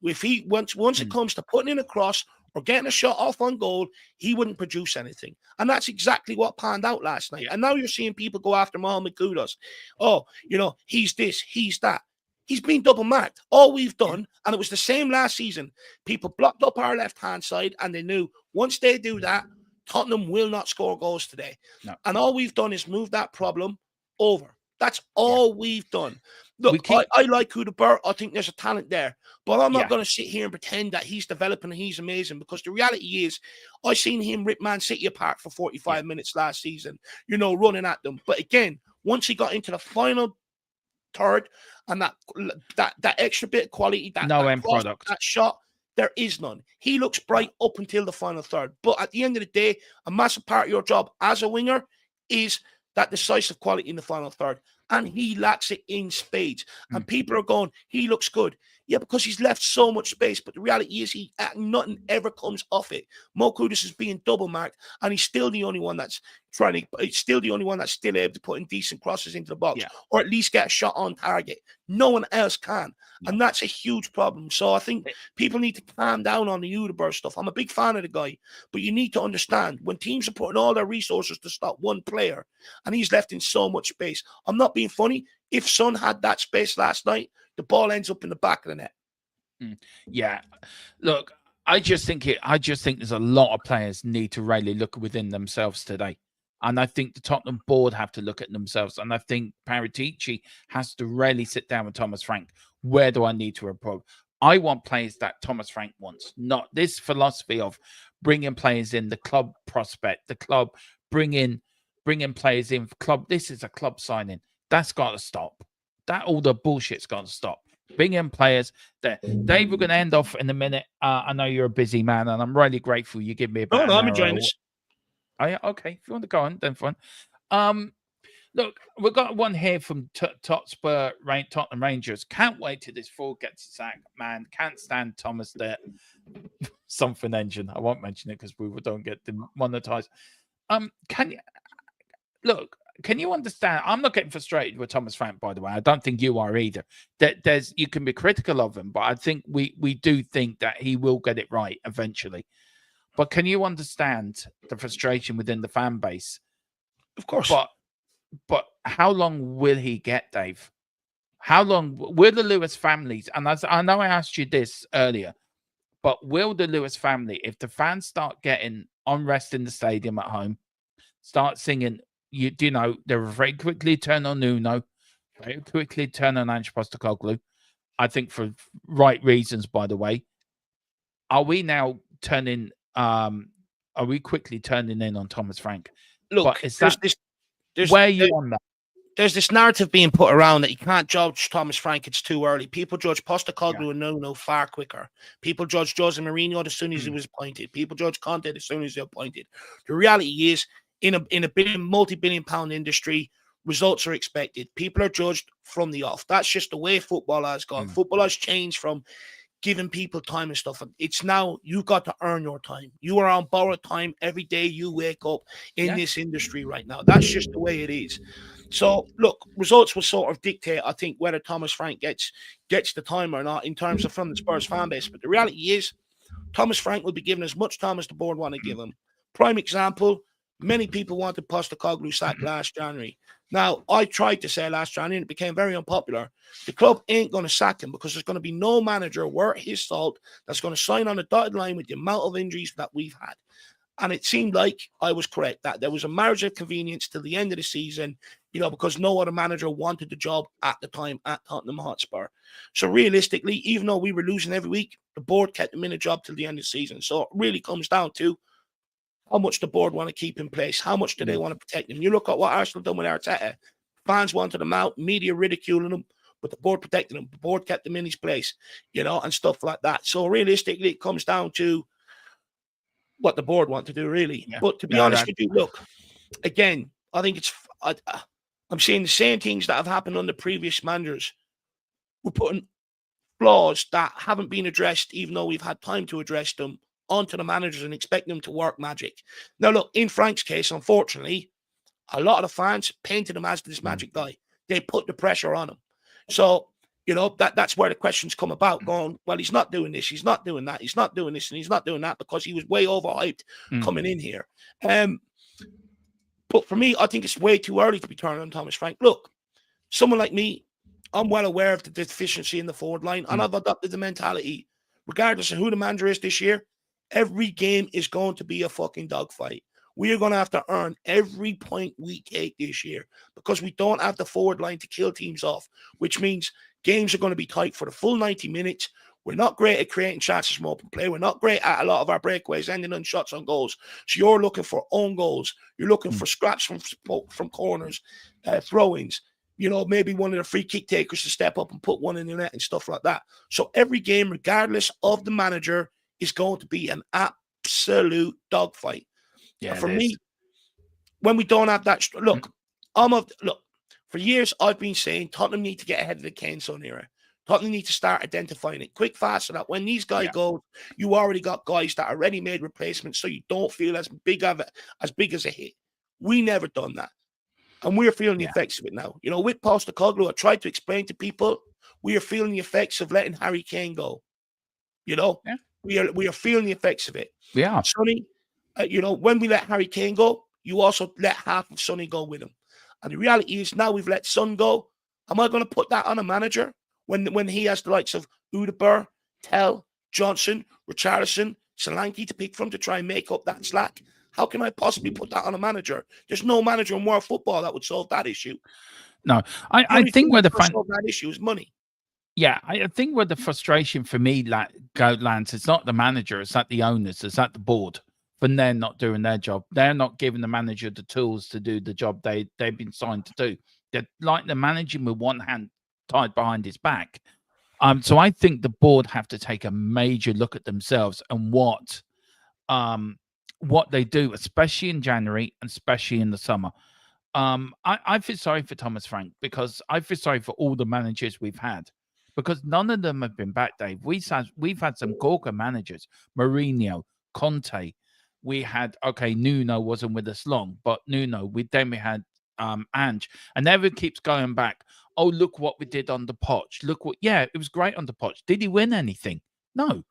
[SPEAKER 3] if he once it comes to putting in a cross or getting a shot off on goal, he wouldn't produce anything. And that's exactly what panned out last night. And now you're seeing people go after Mohamed Kudos. Oh, he's this, he's that. He's been double marked. All we've done, and it was the same last season, people blocked up our left-hand side, and they knew once they do that, Tottenham will not score goals today.
[SPEAKER 2] No.
[SPEAKER 3] And all we've done is move that problem over. That's all we've done. Look, I like Kudabur. I think there's a talent there. But I'm not going to sit here and pretend that he's developing and he's amazing, because the reality is I seen him rip Man City apart for 45 minutes last season, running at them. But again, once he got into the final third and that extra bit of quality, that
[SPEAKER 2] end product,
[SPEAKER 3] that shot, there is none. He looks bright up until the final third. But at the end of the day, a massive part of your job as a winger is that decisive quality in the final third. And he lacks it in spades. And people are going, he looks good. Yeah, because he's left so much space. But the reality is nothing ever comes off it. Mo Kudus is being double marked, and he's still the only one that's still able to put in decent crosses into the box, or at least get a shot on target. No one else can. And that's a huge problem. So I think people need to calm down on the Udibur stuff. I'm a big fan of the guy, but you need to understand when teams are putting all their resources to stop one player and he's left in so much space. I'm not being funny. If Son had that space last night, the ball ends up in the back of the net.
[SPEAKER 2] Yeah. Look, I just think there's a lot of players need to really look within themselves today. And I think the Tottenham board have to look at themselves. And I think Paratici has to really sit down with Thomas Frank. Where do I need to improve? I want players that Thomas Frank wants, not this philosophy of bringing players in, the club prospect, the club, bringing players in for club. This is a club signing. That's got to stop. All the bullshit's got to stop. Bring in players. Dave, we're going to end off in a minute. I know you're a busy man, and I'm really grateful you give me a bit.
[SPEAKER 3] No, I'm enjoying this.
[SPEAKER 2] Oh, yeah, okay. If you want to go on, then fine. Look, we've got one here from Tottenham Rangers. Can't wait till this fool gets a sack, man. Can't stand Thomas there. Something engine. I won't mention it because we don't get demonetized. Can you understand? I'm not getting frustrated with Thomas Frank, by the way. I don't think you are either. You can be critical of him, but I think we do think that he will get it right eventually. But can you understand the frustration within the fan base?
[SPEAKER 3] Of course.
[SPEAKER 2] But how long will he get, Dave? How long will the Lewis families? And I know I asked you this earlier, but will the Lewis family, if the fans start getting unrest in the stadium at home, start singing, they will very quickly turn on Nuno, very quickly turn on Ange Postecoglou, I think for right reasons, by the way. Are we now turning? Are we quickly turning in on Thomas Frank?
[SPEAKER 3] Look,
[SPEAKER 2] where are you on that?
[SPEAKER 3] There's this narrative being put around that you can't judge Thomas Frank. It's too early. People judge Postecoglou and Nuno far quicker. People judge Jose Mourinho as soon as he was appointed. People judge Conte as soon as he was appointed. The reality is, in a multi-billion-pound industry, results are expected. People are judged from the off. That's just the way football has gone. Football has changed from giving people time and stuff. It's now you've got to earn your time. You are on borrowed time every day you wake up in this industry right now. That's just the way it is. So, look, results will sort of dictate, I think, whether Thomas Frank gets the time or not in terms of from the Spurs fan base. But the reality is, Thomas Frank will be given as much time as the board want to give him. Prime example, many people wanted Postecoglou sacked last January. Now, I tried to say last January, and it became very unpopular. The club ain't going to sack him because there's going to be no manager worth his salt that's going to sign on the dotted line with the amount of injuries that we've had. And it seemed like I was correct, that there was a marriage of convenience till the end of the season, because no other manager wanted the job at the time at Tottenham Hotspur. So realistically, even though we were losing every week, the board kept him in a job till the end of the season. So it really comes down to how much the board want to keep in place. How much do they want to protect him? You look at what Arsenal done with Arteta. Fans wanted him out, media ridiculing him, but the board protected him. The board kept him in his place, and stuff like that. So realistically, it comes down to what the board want to do, really. Yeah. But to be honest with you, look, again, I think I'm seeing the same things that have happened under previous managers. We're putting flaws that haven't been addressed, even though we've had time to address them, onto the managers and expect them to work magic. Now, look, in Frank's case, unfortunately, a lot of the fans painted him as this magic guy. They put the pressure on him. So, that's where the questions come about, going, well, he's not doing this, he's not doing that, he's not doing this, and he's not doing that because he was way overhyped coming in here. But for me, I think it's way too early to be turning on Thomas Frank. Look, someone like me, I'm well aware of the deficiency in the forward line, and I've adopted the mentality, regardless of who the manager is this year, every game is going to be a fucking dogfight. We are going to have to earn every point we take this year because we don't have the forward line to kill teams off, which means games are going to be tight for the full 90 minutes. We're not great at creating chances from open play. We're not great at a lot of our breakaways ending on shots on goals. So you're looking for own goals. You're looking for scraps from corners, throw-ins. You know, maybe one of the free kick takers to step up and put one in the net and stuff like that. So every game, regardless of the manager, is going to be an absolute dogfight.
[SPEAKER 2] Yeah,
[SPEAKER 3] and for me, when we don't have that, look, for years I've been saying Tottenham need to get ahead of the Kane Son era. Tottenham need to start identifying it quick, fast, so that when these guys go, you already got guys that are ready-made replacements, so you don't feel as big as a hit. We never done that. And we're feeling the effects of it now. You know, with Postecoglou, I tried to explain to people, we are feeling the effects of letting Harry Kane go. You know, we are feeling the effects of it.
[SPEAKER 2] Yeah.
[SPEAKER 3] Sonny, you know, when we let Harry Kane go, you also let half of Sonny go with him. And the reality is now we've let Son go. Am I going to put that on a manager when he has the likes of Udebur, Tell, Johnson, Richarlison, Solanke to pick from to try and make up that slack? How can I possibly put that on a manager? There's no manager in world football that would solve that issue.
[SPEAKER 2] No, I think where the
[SPEAKER 3] solve that issue is money.
[SPEAKER 2] Yeah, I think where the frustration for me lands, it's not the manager, it's at the owners, it's at the board. When they're not doing their job, they're not giving the manager the tools to do the job they've been signed to do. They're like the manager with one hand tied behind his back. So I think the board have to take a major look at themselves and what they do, especially in January and especially in the summer. I feel sorry for Thomas Frank because I feel sorry for all the managers we've had because none of them have been back, Dave. We've had some corker managers, Mourinho, Conte. We had, Nuno wasn't with us long, but Nuno. We had Ange, and everyone keeps going back. Oh, look what we did on the Poch. It was great on the Poch. Did he win anything? No.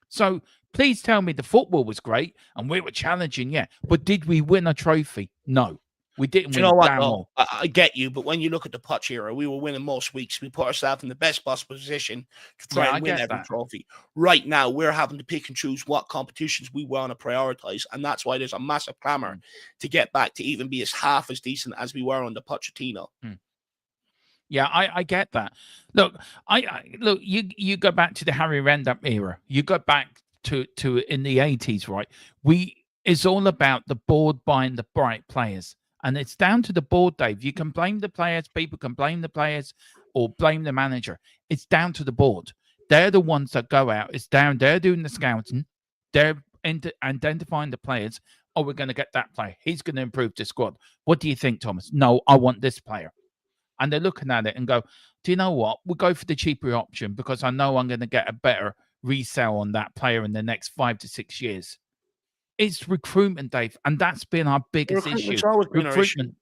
[SPEAKER 2] So please tell me the football was great and we were challenging, but did we win a trophy? No. We didn't win.
[SPEAKER 3] You know what, though? I get you, but when you look at the Poch era, we were winning most weeks. We put ourselves in the best possible position to try and win every trophy. Right now, we're having to pick and choose what competitions we want to prioritize, and that's why there's a massive clamour to get back to even be half as decent as we were under Pochettino.
[SPEAKER 2] Yeah, I get that. Look, look. You go back to the Harry Redknapp era. You go back to in the 80s, right? It's all about the board buying the bright players. And it's down to the board, Dave. You can blame the players. People can blame the players or blame the manager. It's down to the board. They're the ones that go out. It's down. They're doing the scouting. They're identifying the players. Oh, we're going to get that player. He's going to improve the squad. What do you think, Thomas? No, I want this player. And they're looking at it and go, do you know what? We'll go for the cheaper option because I know I'm going to get a better resale on that player in the next 5 to 6 years. It's recruitment, Dave, and that's been our biggest issue. Recruitment.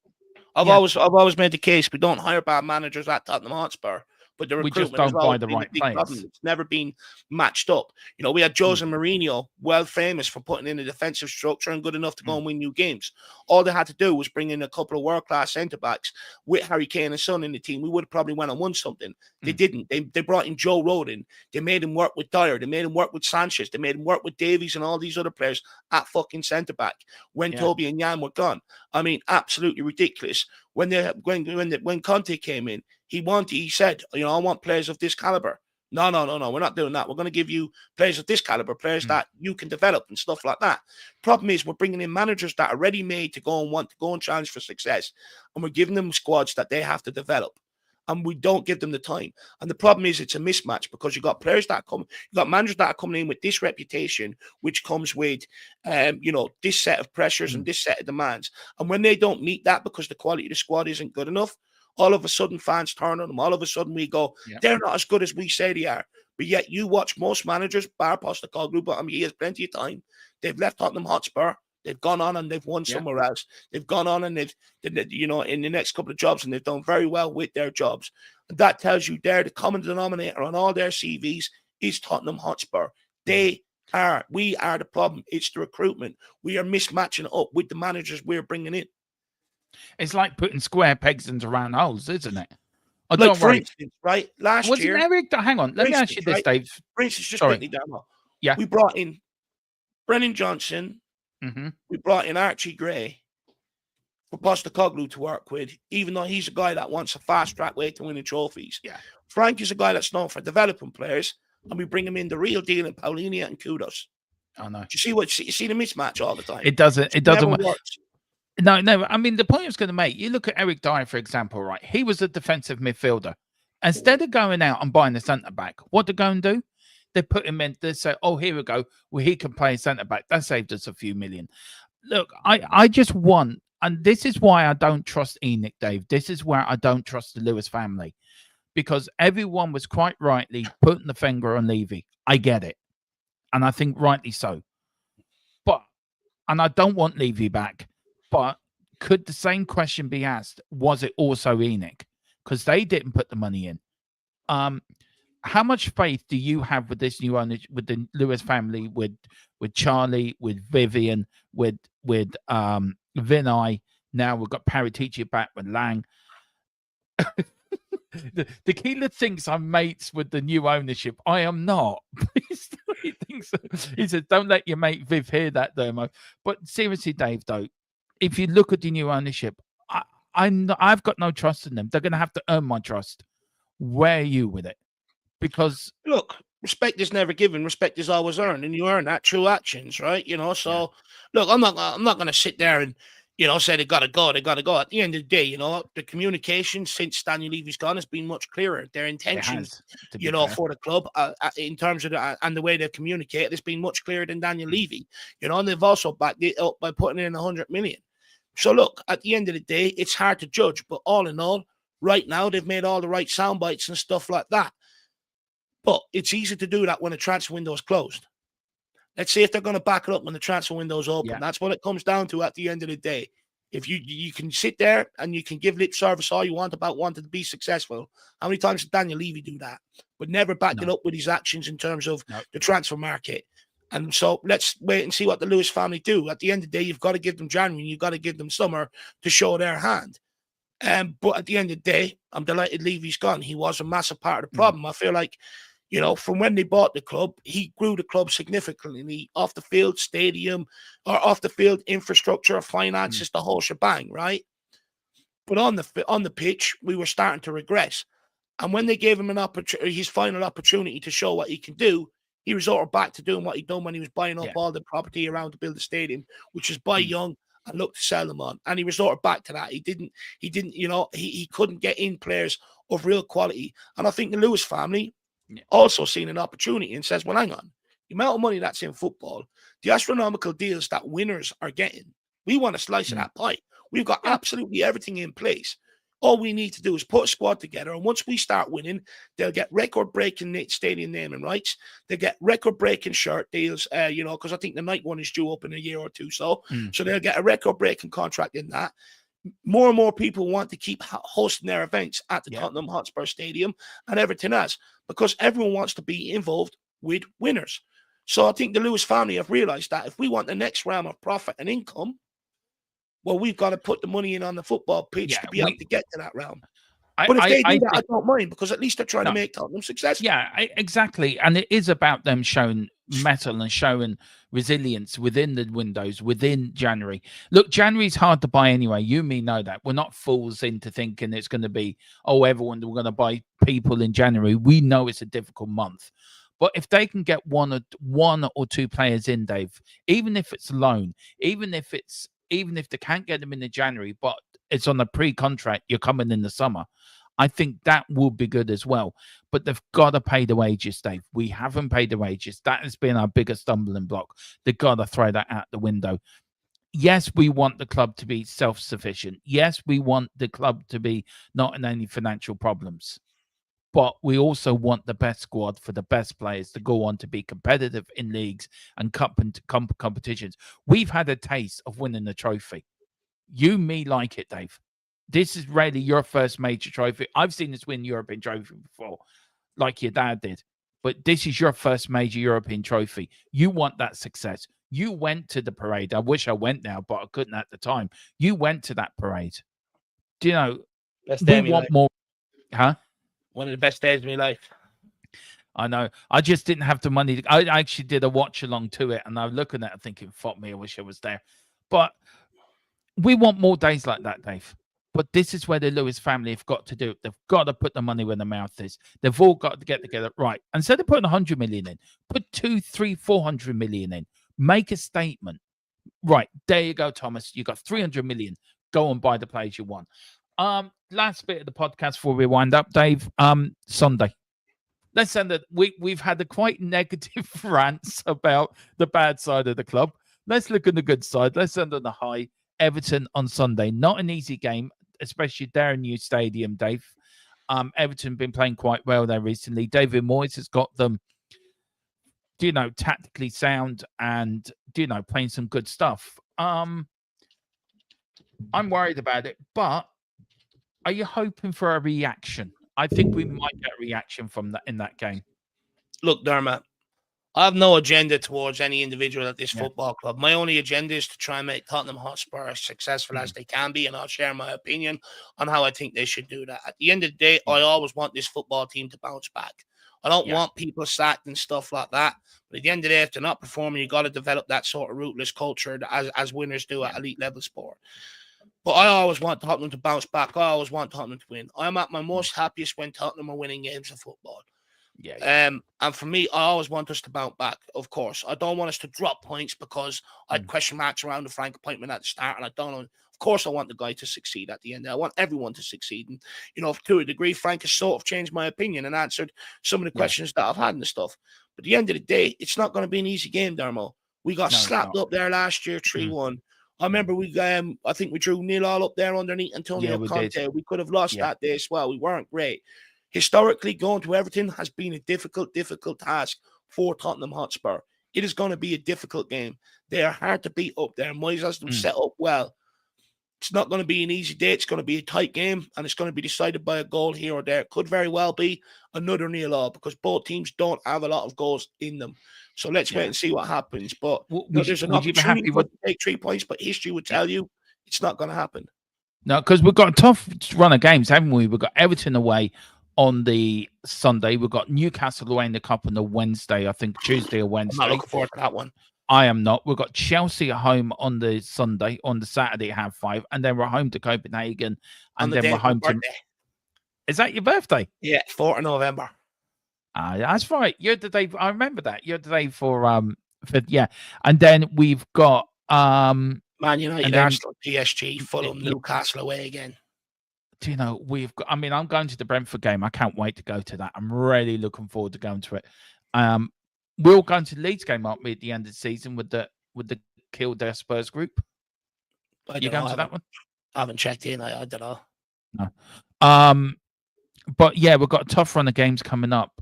[SPEAKER 3] I've always made the case we don't hire bad managers at Tottenham Hotspur, but the recruitment
[SPEAKER 2] we just don't buy the right players.
[SPEAKER 3] It's never been matched up. You know, we had Jose Mourinho, well famous for putting in a defensive structure and good enough to go and win new games. All they had to do was bring in a couple of world-class centre-backs with Harry Kane and Son in the team. We would have probably went and won something. They didn't. They brought in Joe Rodon. They made him work with Dyer. They made him work with Sanchez. They made him work with Davies and all these other players at fucking centre-back when Toby and Jan were gone. I mean, absolutely ridiculous. When Conte came in, he said, you know, I want players of this caliber. No, we're not doing that. We're going to give you players of this caliber, players that you can develop and stuff like that. Problem is, we're bringing in managers that are ready-made to go and want to go and challenge for success, and we're giving them squads that they have to develop, and we don't give them the time. And the problem is, it's a mismatch because you've got players that come, you've got managers that are coming in with this reputation, which comes with, you know, this set of pressures and this set of demands, and when they don't meet that because the quality of the squad isn't good enough, all of a sudden fans turn on them. All of a sudden we go, they're not as good as we say they are. But yet you watch most managers, bar Postecoglou, but I mean, he has plenty of time. They've left Tottenham Hotspur. They've gone on and they've won somewhere else. They've gone on and they've, you know, in the next couple of jobs, and they've done very well with their jobs. And that tells you the common denominator on all their CVs is Tottenham Hotspur. We are the problem. It's the recruitment. We are mismatching it up with the managers we're bringing in.
[SPEAKER 2] It's like putting square pegs into round holes, isn't it? Oh,
[SPEAKER 3] Like,
[SPEAKER 2] don't
[SPEAKER 3] for
[SPEAKER 2] worry.
[SPEAKER 3] instance, right, last
[SPEAKER 2] Wasn't
[SPEAKER 3] year,
[SPEAKER 2] Eric? Hang on. Let me ask you
[SPEAKER 3] instance,
[SPEAKER 2] this,
[SPEAKER 3] right?
[SPEAKER 2] Dave.
[SPEAKER 3] For instance, just
[SPEAKER 2] Sorry.
[SPEAKER 3] quickly, Damo,
[SPEAKER 2] Yeah.
[SPEAKER 3] we brought in Brennan Johnson,
[SPEAKER 2] Mm-hmm.
[SPEAKER 3] we brought in Archie Gray for Postecoglou to work with, even though he's a guy that wants a fast-track way to winning trophies.
[SPEAKER 2] Yeah.
[SPEAKER 3] Frank is a guy that's known for developing players, and we bring him in the real deal in Paulinia and Kudos.
[SPEAKER 2] I know.
[SPEAKER 3] Do you see the mismatch all the time?
[SPEAKER 2] It doesn't. It
[SPEAKER 3] never
[SPEAKER 2] doesn't.
[SPEAKER 3] works.
[SPEAKER 2] No. I mean, the point I was going to make. You look at Eric Dyer, for example. Right. He was a defensive midfielder. Instead of going out and buying a centre back, what they go and do? They put him in. They say, "Oh, here we go. Well, he can play centre back." That saved us a few million. Look, I just want, and this is why I don't trust Enoch, Dave. This is where I don't trust the Lewis family, because everyone was quite rightly putting the finger on Levy. I get it, and I think rightly so. But, and I don't want Levy back, but could the same question be asked? Was it also Enoch? Because they didn't put the money in. How much faith do you have with this new owner, with the Lewis family, with Charlie, with Vivian, with Vinay? Now we've got Paratici back with Lang. The Keeler thinks I'm mates with the new ownership. I am not. He thinks, he says, "Don't let your mate Viv hear that, Dermo." But seriously, Dave, though, if you look at the new ownership, I've got no trust in them. They're going to have to earn my trust. Where are you with it? Because
[SPEAKER 3] look, respect is never given, respect is always earned, and you earn that through actions, right? So look, I'm not going to sit there and say they got to go. At the end of the day, the communication since Daniel Levy's gone has been much clearer. Their intentions, for the club, in terms of and the way they communicate, it's been much clearer than Daniel Levy. And they've also backed it up by putting in 100 million. So look, at the end of the day, it's hard to judge, but all in all, right now they've made all the right sound bites and stuff like that. But it's easy to do that when the transfer window is closed. Let's see if they're going to back it up when the transfer window is open. Yeah. That's what it comes down to at the end of the day. If you can sit there and you can give lip service all you want about wanting to be successful, how many times did Daniel Levy do that? But never backed it up with his actions in terms of the transfer market. And so let's wait and see what the Lewis family do. At the end of the day, you've got to give them January, you've got to give them summer to show their hand. But at the end of the day, I'm delighted Levy's gone. He was a massive part of the problem. I feel like, from when they bought the club, he grew the club significantly off the field, stadium, or off the field infrastructure, finances, the whole shebang, right? But on the pitch, we were starting to regress. And when they gave him his final opportunity to show what he can do, he resorted back to doing what he'd done when he was buying up all the property around to build the stadium, which is buy young and look to sell them on. And he resorted back to that. He didn't, he couldn't get in players of real quality. And I think the Lewis family also seen an opportunity and says, well, hang on, the amount of money that's in football, the astronomical deals that winners are getting, we want a slice of that pie. We've got absolutely everything in place. All we need to do is put a squad together, and once we start winning, they'll get record-breaking stadium naming rights. They get record-breaking shirt deals, because I think the night one is due up in a year or two. So they'll get a record-breaking contract in that. More and more people want to keep hosting their events at the Tottenham Hotspur Stadium and everything else, because everyone wants to be involved with winners. So I think the Lewis family have realized that if we want the next round of profit and income, well, we've got to put the money in on the football pitch to be able to get to that round. But if they do that, I don't mind, because at least they're trying to make Tottenham successful.
[SPEAKER 2] Yeah, exactly. And it is about them showing mettle and showing resilience within the windows, within January. Look, January's hard to buy anyway. You, me know that. We're not fools into thinking it's going to be, we're going to buy people in January. We know it's a difficult month. But if they can get one or two players in, Dave, even if it's loan, even if they can't get them in the January, but it's on a pre-contract, you're coming in the summer, I think that would be good as well. But they've got to pay the wages, Dave. We haven't paid the wages. That has been our biggest stumbling block. They've got to throw that out the window. Yes, we want the club to be self-sufficient. Yes, we want the club to be not in any financial problems. But we also want the best squad for the best players to go on to be competitive in leagues and cup and competitions. We've had a taste of winning the trophy. You, me, like it, Dave. This is really your first major trophy. I've seen us win European trophy before, like your dad did. But this is your first major European trophy. You want that success. You went to the parade. I wish I went now, but I couldn't at the time. You went to that parade. Do you know, we want more. Huh?
[SPEAKER 3] One of the best days of my life.
[SPEAKER 2] I know. I just didn't have the money. I actually did a watch along to it, and I was looking at it thinking, fuck me, I wish I was there. But we want more days like that, Dave. But this is where the Lewis family have got to do it. They've got to put the money where the mouth is. They've all got to get together. Right. Instead of putting 100 million in, put 200, 300, 400 million in. Make a statement. Right. There you go, Thomas. You got 300 million. Go and buy the players you want. Last bit of the podcast before we wind up, Dave. Sunday. Let's end it. We've had a quite negative rants about the bad side of the club. Let's look at the good side. Let's end on the high. Everton on Sunday. Not an easy game, especially their new stadium, Dave. Everton been playing quite well there recently. David Moyes has got them, tactically sound and, playing some good stuff. I'm worried about it, but are you hoping for a reaction? I think we might get a reaction from that in that game.
[SPEAKER 3] Look, Dermot, I have no agenda towards any individual at this football club. My only agenda is to try and make Tottenham Hotspur as successful as they can be, and I'll share my opinion on how I think they should do that. At the end of the day, I always want this football team to bounce back. I don't want people sacked and stuff like that. But at the end of the day, if they're not performing, you got to develop that sort of ruthless culture as winners do at elite level sport. But I always want Tottenham to bounce back. I always want Tottenham to win. I'm at my most happiest when Tottenham are winning games of football. And for me, I always want us to bounce back, of course. I don't want us to drop points because I had question marks around the Frank appointment at the start, and I don't know. Of course, I want the guy to succeed at the end. I want everyone to succeed. And, to a degree, Frank has sort of changed my opinion and answered some of the questions that I've had and stuff. But at the end of the day, it's not going to be an easy game, Dermo. We got slapped up there last year, 3-1. I remember I think we drew 0-0 up there underneath Antonio Conte. We could have lost that day as well. We weren't great. Historically, going to Everton has been a difficult task for Tottenham Hotspur. It is going to be a difficult game. They are hard to beat up there. Moyes has them set up well. It's not going to be an easy day. It's going to be a tight game, and it's going to be decided by a goal here or there. It could very well be another 0-0 because both teams don't have a lot of goals in them. So let's wait and see what happens. But there's an opportunity to take 3 points, but history would tell you it's not going to happen.
[SPEAKER 2] No, because we've got a tough run of games, haven't we? We've got Everton away on the Sunday. We've got Newcastle away in the Cup on the Wednesday, I think Tuesday or Wednesday.
[SPEAKER 3] I'm not looking forward to that one.
[SPEAKER 2] I am not. We've got Chelsea at home on the Sunday, on the Saturday at 5:30, and then we're home to Copenhagen, and then we're home to... Is that your birthday?
[SPEAKER 3] Yeah, 4th of November.
[SPEAKER 2] That's right. You're the day. I remember that. You're the day for and then we've got
[SPEAKER 3] Man United, Arsenal, PSG, Fulham, Newcastle away again.
[SPEAKER 2] We've got... I'm going to the Brentford game. I can't wait to go to that. I'm really looking forward to going to it. We're going to the Leeds game, aren't we, at the end of the season with the Kildare Spurs group? You going to that one?
[SPEAKER 3] I haven't checked in. I don't know.
[SPEAKER 2] No. But yeah, we've got a tough run of games coming up.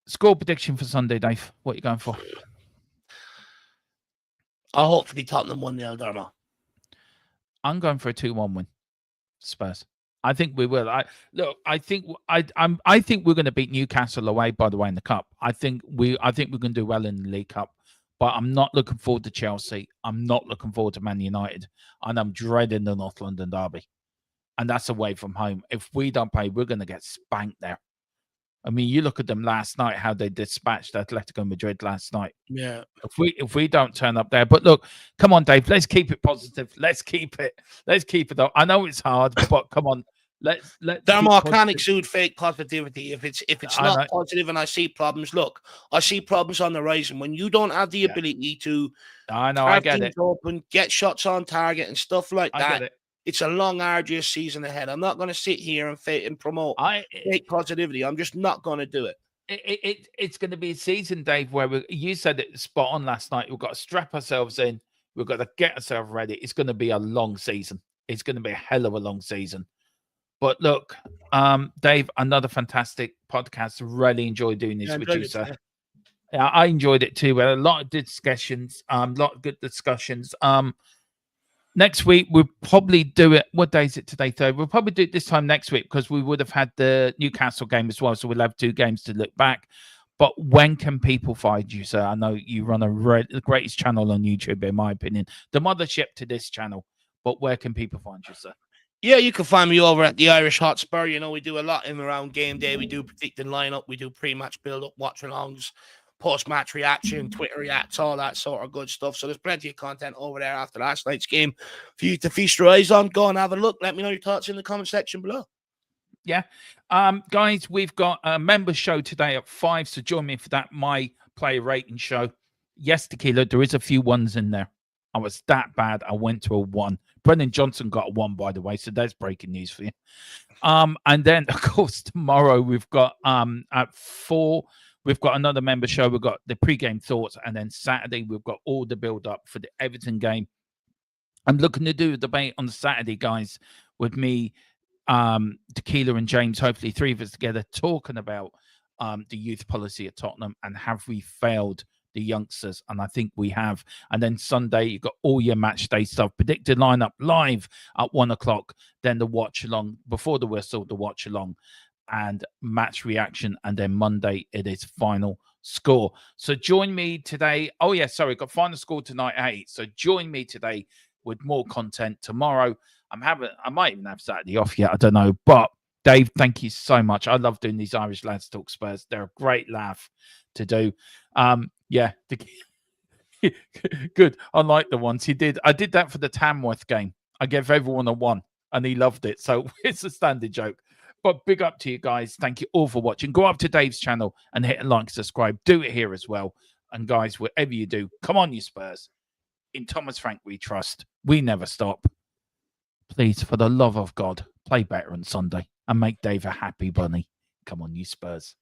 [SPEAKER 2] Score prediction for Sunday, Dave. What are you going for?
[SPEAKER 3] I'll hopefully Tottenham 1-0, Dermo.
[SPEAKER 2] I'm going for a 2-1 win. Spurs. I think we will. I think we're going to beat Newcastle away, by the way, in the Cup. I think we're going to do well in the League Cup. But I'm not looking forward to Chelsea. I'm not looking forward to Man United. And I'm dreading the North London derby. And that's away from home. If we don't play, we're going to get spanked there. You look at them last night, how they dispatched Atletico Madrid last night.
[SPEAKER 3] Yeah.
[SPEAKER 2] If we don't turn up there. But look, come on, Dave. Let's keep it positive. Let's keep it up. I know it's hard, but come on. Let's
[SPEAKER 3] Dermo, I can't exude fake positivity. If it's not positive and I see problems, look, I see problems on the horizon. When you don't have the ability to
[SPEAKER 2] I get it.
[SPEAKER 3] Open, get shots on target and stuff like that.
[SPEAKER 2] I get it.
[SPEAKER 3] It's a long, arduous season ahead. I'm not going to sit here and promote fake positivity. I'm just not going to do it.
[SPEAKER 2] It's going to be a season, Dave, where you said it spot on last night. We've got to strap ourselves in. We've got to get ourselves ready. It's going to be a long season. It's going to be a hell of a long season. But look, Dave, another fantastic podcast. Really enjoyed doing this with you, sir. Yeah, I enjoyed it too. We had a lot of discussions, lot of good discussions. Next week, we'll probably do it. What day is it today? Third. We'll probably do it this time next week because we would have had the Newcastle game as well. So we'll have 2 games to look back. But when can people find you, sir? I know you run the greatest channel on YouTube, in my opinion. The mothership to this channel. But where can people find you, sir?
[SPEAKER 3] Yeah, you can find me over at the Irish Hotspur. You know, we do a lot in around game day. We do predicting lineup. We do pre-match build-up, watch-alongs, post-match reaction, Twitter reacts, all that sort of good stuff. So there's plenty of content over there after last night's game for you to feast your eyes on. Go and have a look. Let me know your thoughts in the comment section below.
[SPEAKER 2] Yeah. Guys, we've got a member show today at 5, so join me for that My Player Rating show. Yes, Tequila, there is a few ones in there. I was that bad. I went to a 1. Brendan Johnson got a 1, by the way, so there's breaking news for you. And then, of course, tomorrow we've got at 4, we've got another member show. We've got the pre-game thoughts, and then Saturday we've got all the build-up for the Everton game. I'm looking to do a debate on Saturday, guys, with me, Tequila and James, hopefully 3 of us together, talking about the youth policy at Tottenham and have we failed the youngsters, and I think we have. And then Sunday, you've got all your match day stuff, predicted lineup live at 1 o'clock, then the watch along before the whistle, the watch along, and match reaction. And then Monday, it is final score. So join me today. Oh, yeah, sorry, got final score tonight at 8. So join me today with more content tomorrow. I might even have Saturday off yet. I don't know. But Dave, thank you so much. I love doing these Irish Lads Talk Spurs. They're a great laugh to do. Yeah, good. I like the ones he did. I did that for the Tamworth game. I gave everyone a 1 and he loved it. So it's a standard joke. But big up to you guys. Thank you all for watching. Go up to Dave's channel and hit a like, subscribe. Do it here as well. And guys, whatever you do, come on, you Spurs. In Thomas Frank we trust. We never stop. Please, for the love of God, play better on Sunday and make Dave a happy bunny. Come on, you Spurs.